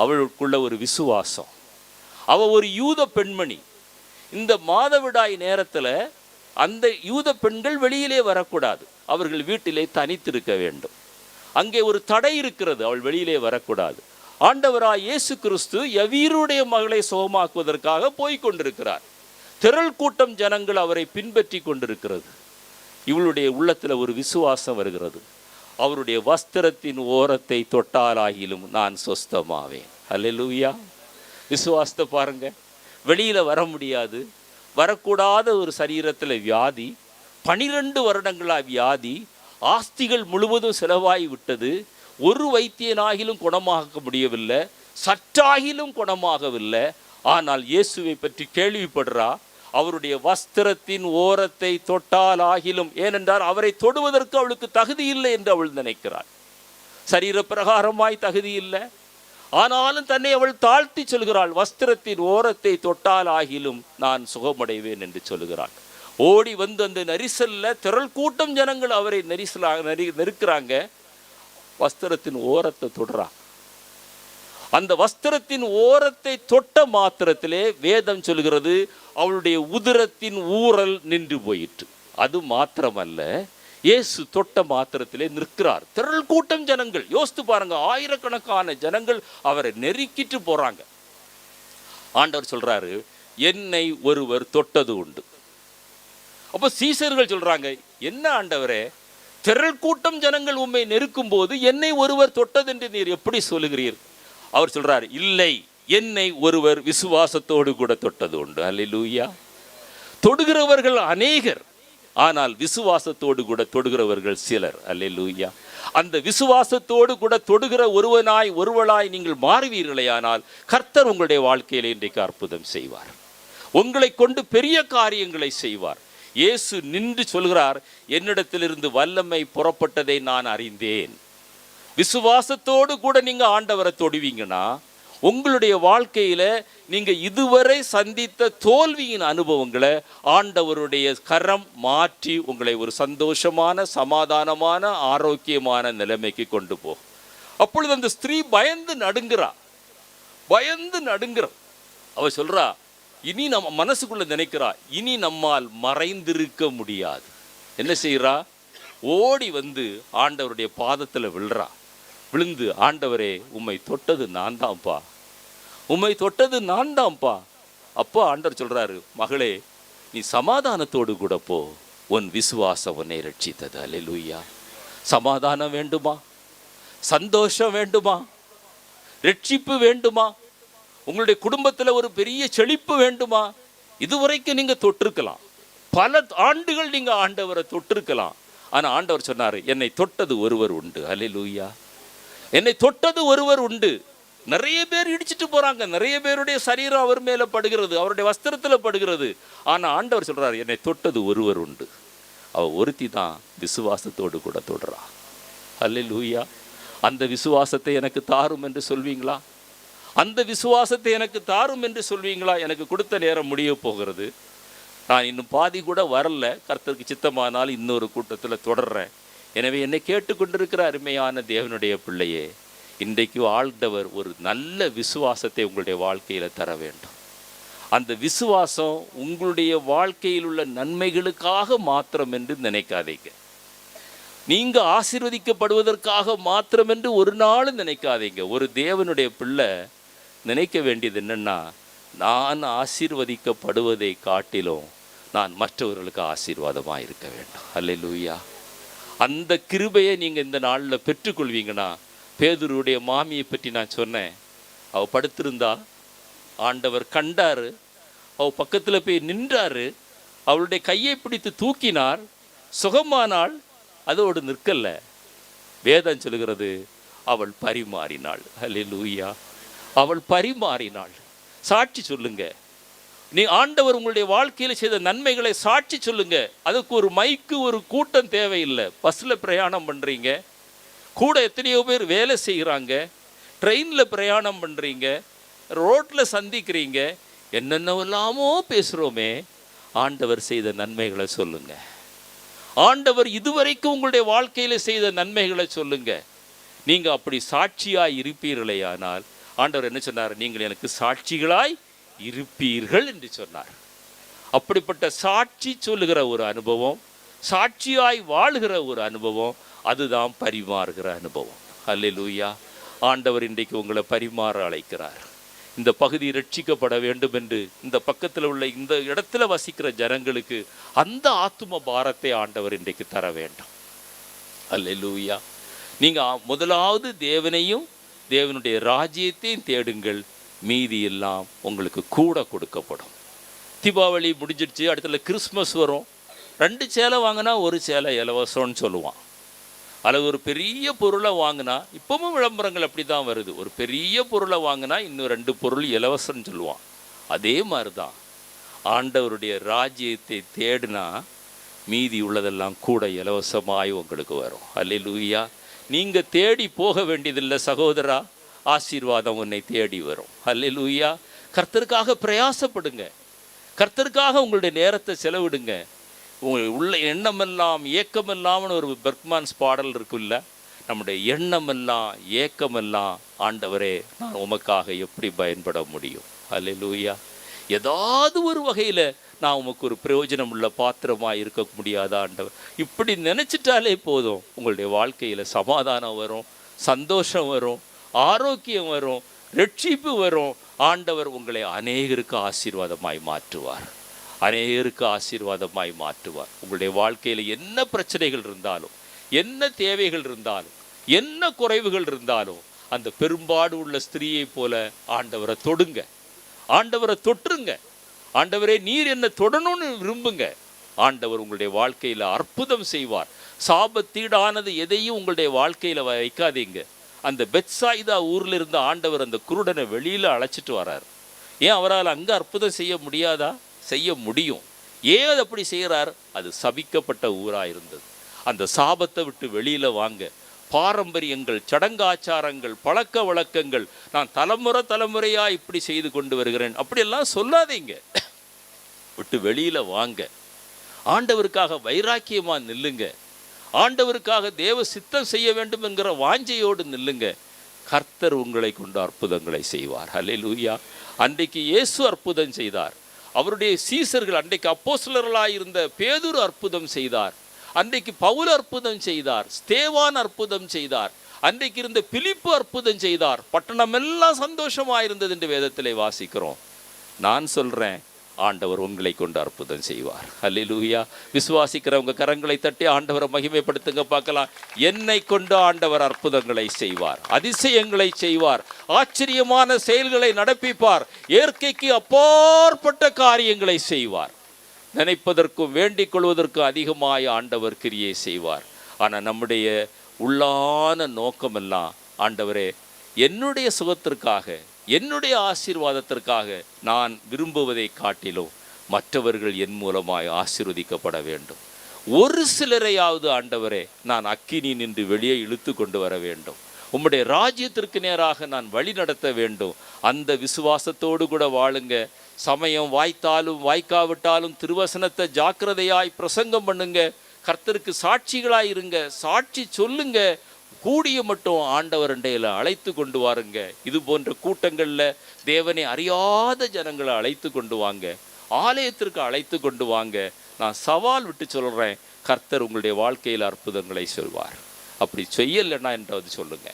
அவளுக்குள்ள ஒரு விசுவாசம். அவள் ஒரு யூத பெண்மணி. இந்த மாதவிடாய் நேரத்தில் அந்த யூத பெண்கள் வெளியிலே வரக்கூடாது, அவர்கள் வீட்டிலே தனித்திருக்க வேண்டும். அங்கே ஒரு தடை இருக்கிறது, அவள் வெளியிலே வரக்கூடாது. ஆண்டவராய் இயேசு கிறிஸ்து யவீருடைய மகளை சுகமாக்குவதற்காக போய்கொண்டிருக்கிறார். திரள் கூட்டம் ஜனங்கள் அவரை பின்பற்றி கொண்டிருக்கிறது. இவளுடைய உள்ளத்தில் ஒரு விசுவாசம் வருகிறது. அவருடைய வஸ்திரத்தின் ஓரத்தை தொட்டாலாகிலும் நான் சொஸ்தமாவேன். அல்லேலூயா. விசுவாசத்தை பாருங்க. வெளியில வர முடியாது, வரக்கூடாத ஒரு சரீரத்தில் வியாதி, 12 வருடங்களா வியாதி, ஆஸ்திகள் முழுவதும் செலவாகி விட்டது, ஒரு வைத்தியனாகிலும் குணமாக்க முடியவில்லை, சற்றாகிலும் குணமாகவில்லை. ஆனால் இயேசுவை பற்றி கேள்விப்படுறா. அவருடைய வஸ்திரத்தின் ஓரத்தை தொட்டால் ஆகிலும், ஏனென்றால் அவரை தொடுவதற்கு அவளுக்கு தகுதி இல்லை என்று அவள் நினைக்கிறாள். சரீர பிரகாரமாய் தகுதி இல்லை, ஆனாலும் தன்னை அவள் தாழ்த்தி சொல்கிறாள். வஸ்திரத்தின் ஓரத்தை தொட்டால் ஆகிலும் நான் சுகமடைவேன் என்று சொல்கிறாள். ஓடி வந்து அந்த நெரிசல்ல திரள் கூட்டம் ஜனங்கள் அவரை நெருக்கிறாங்க. வஸ்திரத்தின் ஓரத்தை தொடுறாங்க. அந்த வஸ்திரத்தின் ஓரத்தை தொட்ட மாத்திரத்திலே வேதம் சொல்கிறது அவளுடைய உதிரத்தின் ஊறல் நின்று போயிற்று. அது மாத்திரமல்ல, இயேசு தொட்ட மாத்திரத்திலே நிற்கிறார். திரள் கூட்டம் ஜனங்கள், யோசித்து பாருங்க, ஆயிரக்கணக்கான ஜனங்கள் அவரை நெருக்கிட்டு போறாங்க. ஆண்டவர் சொல்றாரு, என்னை ஒருவர் தொட்டது உண்டு. அப்போ சீசர்கள் சொல்றாங்க, என்ன ஆண்டவரே, திரள் கூட்டம் ஜனங்கள் உம்மை நெருக்கும் போது என்னை ஒருவர் தொட்டது என்று நீர் எப்படி சொல்லுகிறீர்? அவர் சொல்றார், இல்லை, என்னை ஒருவர் விசுவாசத்தோடு கூட தொட்டது உண்டு. அல்லேலூயா. தொடுகிறவர்கள் அநேகர், ஆனால் விசுவாசத்தோடு கூட தொடுகிறவர்கள் சிலர். அல்லேலூயா. அந்த விசுவாசத்தோடு கூட தொடுகிற ஒருவளாய் நீங்கள் மாறுவீர்களேயானால் கர்த்தர் உங்களுடைய வாழ்க்கையிலே இன்றைக்கு அற்புதம் செய்வார். உங்களை கொண்டு பெரிய காரியங்களை செய்வார். இயேசு நின்று சொல்கிறார், என்னிடத்திலிருந்து வல்லமை புறப்பட்டதை நான் அறிந்தேன். விசுவாசத்தோடு கூட நீங்க ஆண்டவரை தொடுவீங்கன்னா உங்களுடைய வாழ்க்கையில நீங்க இதுவரை சந்தித்த தோல்வியின் அனுபவங்களை ஆண்டவருடைய கரம் மாற்றி உங்களை ஒரு சந்தோஷமான, சமாதானமான, ஆரோக்கியமான நிலைமைக்கு கொண்டு போகும். அப்பொழுது அந்த ஸ்திரீ பயந்து நடுங்கிறா. அவ சொல்றா, இனி நம்ம மனசுக்குள்ள நினைக்கிறா, இனி நம்மால் மறைந்திருக்க முடியாது. என்ன செய்யறா? ஓடி வந்து ஆண்டவருடைய பாதத்தில் விழுந்து, ஆண்டவரே, உம்மை தொட்டது நான் தான்ப்பா, உம்மை தொட்டது நான் தான்ப்பா. அப்போ ஆண்டவர் சொல்றாரு, மகளே, நீ சமாதானத்தோடு கூட போ, உன் விசுவாசம் உன்னை ரட்சித்தது. அல்லேலூயா. சமாதானம் வேண்டுமா? சந்தோஷம் வேண்டுமா? ரட்சிப்பு வேண்டுமா? உங்களுடைய குடும்பத்தில் ஒரு பெரிய செழிப்பு வேண்டுமா? இதுவரைக்கும் நீங்க தொட்டிருக்கலாம், பல ஆண்டுகள் நீங்க ஆண்டவரை தொட்டிருக்கலாம். ஆனா ஆண்டவர் சொன்னாரு, என்னை தொட்டது ஒருவர் உண்டு. அல்லேலூயா. என்னை தொட்டது ஒருவர் உண்டு. நிறைய பேர் இடிச்சிட்டு போறாங்க, நிறைய பேருடைய சரீரம் அவர் மேல படுகிறது, அவருடைய வஸ்திரத்தில் படுகிறது. ஆனா ஆண்டவர் சொல்றாரு, என்னை தொட்டது ஒருவர் உண்டு. அவ ஒருத்தி தான் விசுவாசத்தோடு கூட தொடுறா. அல்லேலூயா. அந்த விசுவாசத்தை எனக்கு தாரும் என்று சொல்வீங்களா? அந்த விசுவாசத்தை எனக்கு தாரும் என்று சொல்வீங்களா? எனக்கு கொடுத்த நேரம் முடிய போகிறது. நான் இன்னும் பாதி கூட வரல. கர்த்தருக்கு சித்தமானால் இன்னொரு கூட்டத்தில் தொடர்றேன். எனவே என்னை கேட்டுக்கொண்டிருக்கிற அருமையான தேவனுடைய பிள்ளையே, இன்றைக்கு ஆண்டவர் ஒரு நல்ல விசுவாசத்தை உங்களுடைய வாழ்க்கையில் தர வேண்டும். அந்த விசுவாசம் உங்களுடைய வாழ்க்கையில் உள்ள நன்மைகளுக்காக மாத்திரம் என்று நினைக்காதீங்க. நீங்க ஆசீர்வதிக்கப்படுவதற்காக மாத்திரம் என்று ஒரு நாளும் நினைக்காதீங்க. ஒரு தேவனுடைய பிள்ளை நினைக்க வேண்டியது என்னன்னா, நான் ஆசீர்வதிக்கப்படுவதை காட்டிலும் நான் மற்றவர்களுக்கு ஆசீர்வாதமாக இருக்க வேண்டும். அல்லேலூயா. அந்த கிருபையை நீங்கள் இந்த நாளில் பெற்றுக்கொள்வீங்கன்னா, பேதுருடைய மாமியை பற்றி நான் சொன்னேன். அவள் படுத்திருந்தா, ஆண்டவர் கண்டார், அவள் பக்கத்தில் போய் நின்றார், அவளுடைய கையை பிடித்து தூக்கினார், சுகமானாள். அதோடு நிற்கல, வேதம் சொல்கிறது அவள் பரிமாறினாள். அல்லேலூயா. அவள் பரிமாறினாள். சாட்சி சொல்லுங்க. நீ ஆண்டவர் உங்களுடைய வாழ்க்கையில் செய்த நன்மைகளை சாட்சி சொல்லுங்க. அதுக்கு ஒரு மைக்கு, ஒரு கூட்டம் தேவையில்லை. பஸ்ஸில் பிரயாணம் பண்ணுறீங்க, கூட எத்தனையோ பேர் வேலை செய்கிறாங்க, ட்ரெயினில் பிரயாணம் பண்ணுறீங்க, ரோட்டில் சந்திக்கிறீங்க, என்னென்னவெல்லாமோ பேசுகிறோமே, ஆண்டவர் செய்த நன்மைகளை சொல்லுங்க. ஆண்டவர் இதுவரைக்கும் உங்களுடைய வாழ்க்கையில் செய்த நன்மைகளை சொல்லுங்க. நீங்கள் அப்படி சாட்சியாய் இருப்பீர்களே, ஆனால் ஆண்டவர் என்ன சொன்னார்? நீங்கள் எனக்கு சாட்சிகளாய் இருப்பீர்கள் என்று சொன்னார். அப்படிப்பட்ட சாட்சி சொல்லுகிற ஒரு அனுபவம், சாட்சியாய் வாழுகிற ஒரு அனுபவம், அதுதான் பரிமாறுகிற அனுபவம். அல்லேலூயா. ஆண்டவர் இன்றைக்கு உங்களை பரிமாற அழைக்கிறார். இந்த பகுதி ரட்சிக்கப்பட வேண்டும் என்று இந்த பக்கத்தில் உள்ள இந்த இடத்துல வசிக்கிற ஜனங்களுக்கு அந்த ஆத்தும பாரத்தை ஆண்டவர் இன்றைக்கு தர வேண்டும். அல்லேலூயா. நீங்கள் முதலாவது தேவனையும் தேவனுடைய ராஜ்யத்தையும் தேடுங்கள், மீதி எல்லாம் உங்களுக்கு கூட கொடுக்கப்படும். தீபாவளி முடிஞ்சிடுச்சு, அடுத்தது கிறிஸ்மஸ் வரும். 2 சேலை வாங்கினா 1 சேலை இலவசம்னு சொல்லுவான். அல்லது ஒரு பெரிய பொருளை வாங்கினா, இப்பவும் விளம்பரங்கள் அப்படி தான் வருது, ஒரு பெரிய பொருளை வாங்கினா இன்னும் 2 பொருள் இலவசம்னு சொல்லுவான். அதே மாதிரி தான் ஆண்டவருடைய ராஜ்யத்தை தேடினா மீதி உள்ளதெல்லாம் கூட இலவசமாய் உங்களுக்கு வரும். அல்லேலூயா. நீங்கள் தேடி போக வேண்டியதில்லை சகோதரா, ஆசீர்வாதம் உன்னை தேடி வரும். அல்லேலூயா. கர்த்தருக்காக பிரயாசப்படுங்க, கர்த்தருக்காக உங்களுடைய நேரத்தை செலவிடுங்க. உள்ள எண்ணமெல்லாம் ஏக்கமெல்லாம்னு ஒரு பெர்க்மான்ஸ் பாடல் இருக்குல்ல, நம்முடைய எண்ணமெல்லாம் ஏக்கமெல்லாம் ஆண்டவரே நான் உமக்காக எப்படி பயன்பட முடியும். அல்லேலூயா. ஏதாவது ஒரு வகையில் நான் உமக்கு ஒரு பிரயோஜனம் உள்ள பாத்திரமாக இருக்க முடியாதா ஆண்டவர்? இப்படி நினச்சிட்டாலே போதும், உங்களுடைய வாழ்க்கையில் சமாதானம் வரும், சந்தோஷம் வரும், ஆரோக்கியம் வரும், ரட்சிப்பு வரும். ஆண்டவர் உங்களை அநேகருக்கு ஆசீர்வாதமாய் மாற்றுவார், அநேகருக்கு ஆசீர்வாதமாய் மாற்றுவார். உங்களுடைய வாழ்க்கையில் என்ன பிரச்சனைகள் இருந்தாலும், என்ன தேவைகள் இருந்தாலும், என்ன குறைவுகள் இருந்தாலும், அந்த பெரும்பாடு உள்ள ஸ்திரீயை போல ஆண்டவரை தொடுங்க, ஆண்டவரை தொற்றுங்க. ஆண்டவரே நீர் என்ன தொடணும்னு விரும்புங்க. ஆண்டவர் உங்களுடைய வாழ்க்கையில் அற்புதம் செய்வார். சாபத்தீடானது எதையும் உங்களுடைய வாழ்க்கையில் வைக்காதீங்க. அந்த பெத்சாயிதா ஊரில் இருந்த ஆண்டவர் அந்த குருடனை வெளியில் அழைச்சிட்டு வரார். ஏன் அவரால் அங்கே அற்புதம் செய்ய முடியாதா? செய்ய முடியும். ஏன் அது அப்படி செய்கிறார்? அது சபிக்கப்பட்ட ஊராக இருந்தது. அந்த சாபத்தை விட்டு வெளியில் வாங்க. பாரம்பரியங்கள், சடங்காச்சாரங்கள், பழக்க வழக்கங்கள், நான் தலைமுறையாக இப்படி செய்து கொண்டு வருகிறேன் அப்படியெல்லாம் சொல்லாதீங்க. விட்டு வெளியில் வாங்க. ஆண்டவருக்காக வைராக்கியமாக நில்லுங்க. ஆண்டவருக்காக தேவ சித்தம் செய்ய வேண்டும் என்கிற வாஞ்சையோடு நில்லுங்க. கர்த்தர் உங்களை கொண்டு அற்புதங்களை செய்வார். அல்லேலூயா. அன்றைக்கு இயேசு அற்புதம் செய்தார். அவருடைய சீசர்கள், அன்றைக்கு அப்போஸ்தலர்களாக இருந்த பேதுரு அற்புதம் செய்தார். அன்றைக்கு பவுல் அற்புதம் செய்தார். ஸ்தேவான் அற்புதம் செய்தார். அன்றைக்கு இருந்த பிலிப்பு அற்புதம் செய்தார். பட்டணமெல்லாம் சந்தோஷமாக இருந்தது என்று வேதத்திலே வாசிக்கிறோம். நான் சொல்கிறேன், ஆண்டவர் உங்களை கொண்டு அற்புதம் செய்வார். அல்லேலூயா. விசுவாசிக்கிறவங்க கரங்களை தட்டி ஆண்டவரை மகிமைப்படுத்துங்க பார்க்கலாம். என்னை கொண்டு ஆண்டவர் அற்புதங்களை செய்வார், அதிசயங்களை செய்வார், ஆச்சரியமான செயல்களை நடப்பிப்பார், இயற்கைக்கு அப்பாற்பட்ட காரியங்களை செய்வார். நினைப்பதற்கும் வேண்டிக் கொள்வதற்கும் அதிகமாய் ஆண்டவர் கிரியை செய்வார். ஆனால் நம்முடைய உள்ளான நோக்கமெல்லாம், ஆண்டவரே என்னுடைய சுகத்திற்காக, என்னுடைய ஆசீர்வாதத்திற்காக நான் விரும்புவதை காட்டிலும் மற்றவர்கள் என் மூலமாய் ஆசீர்வதிக்கப்பட வேண்டும். ஒரு சிலரையாவது ஆண்டவரே நான் அக்கினி நின்று வெளியே இழுத்து கொண்டு வர வேண்டும். உம்முடைய ராஜ்யத்திற்கு நேராக நான் வழி நடத்த வேண்டும். அந்த விசுவாசத்தோடு கூட வாழுங்க. சமயம் வாய்த்தாலும் வாய்க்காவிட்டாலும் திருவசனத்தை ஜாக்கிரதையாய் பிரசங்கம் பண்ணுங்க. கர்த்தருக்கு சாட்சிகளாய் இருங்க, சாட்சி சொல்லுங்க. கூடிய மட்டும் ஆண்டவர் அண்டையில் அழைத்து கொண்டு வாருங்க. இது போன்ற கூட்டங்களில் தேவனை அறியாத ஜனங்களை அழைத்து கொண்டு வாங்க, ஆலயத்திற்கு அழைத்து கொண்டு வாங்க. நான் சவால் விட்டு சொல்கிறேன், கர்த்தர் உங்களுடைய வாழ்க்கையில் அற்புதங்களை சொல்வார். அப்படி செய்யலைன்னா என்றது சொல்லுங்க,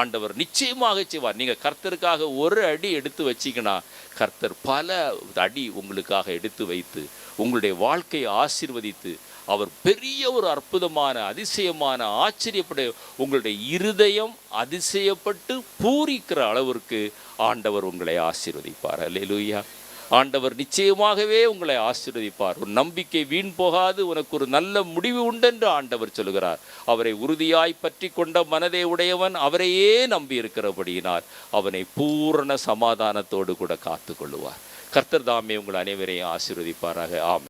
ஆண்டவர் நிச்சயமாக செய்வார். நீங்கள் கர்த்தருக்காக ஒரு அடி எடுத்து வச்சிங்கன்னா கர்த்தர் பல அடி உங்களுக்காக எடுத்து வைத்து உங்களுடைய வாழ்க்கையை ஆசீர்வதித்து அவர் பெரிய ஒரு அற்புதமான அதிசயமான ஆச்சரியப்பட உங்களுடைய இருதயம் அதிசயப்பட்டு பூரிக்கிற அளவிற்கு ஆண்டவர் உங்களை ஆசீர்வதிப்பார். அல்லேலூயா. ஆண்டவர் நிச்சயமாகவே உங்களை ஆசீர்வதிப்பார். ஒரு நம்பிக்கை வீண் போகாது, உனக்கு ஒரு நல்ல முடிவு உண்டென்று ஆண்டவர் சொல்கிறார். அவரை உறுதியாய் பற்றி கொண்ட மனதை உடையவன் அவரையே நம்பி இருக்கிறபடியினால் அவனை பூரண சமாதானத்தோடு கூட காத்து கொள்ளுவார். கர்த்தர் தாமே உங்கள் அனைவரையும் ஆசீர்வதிப்பாராக. ஆமென்.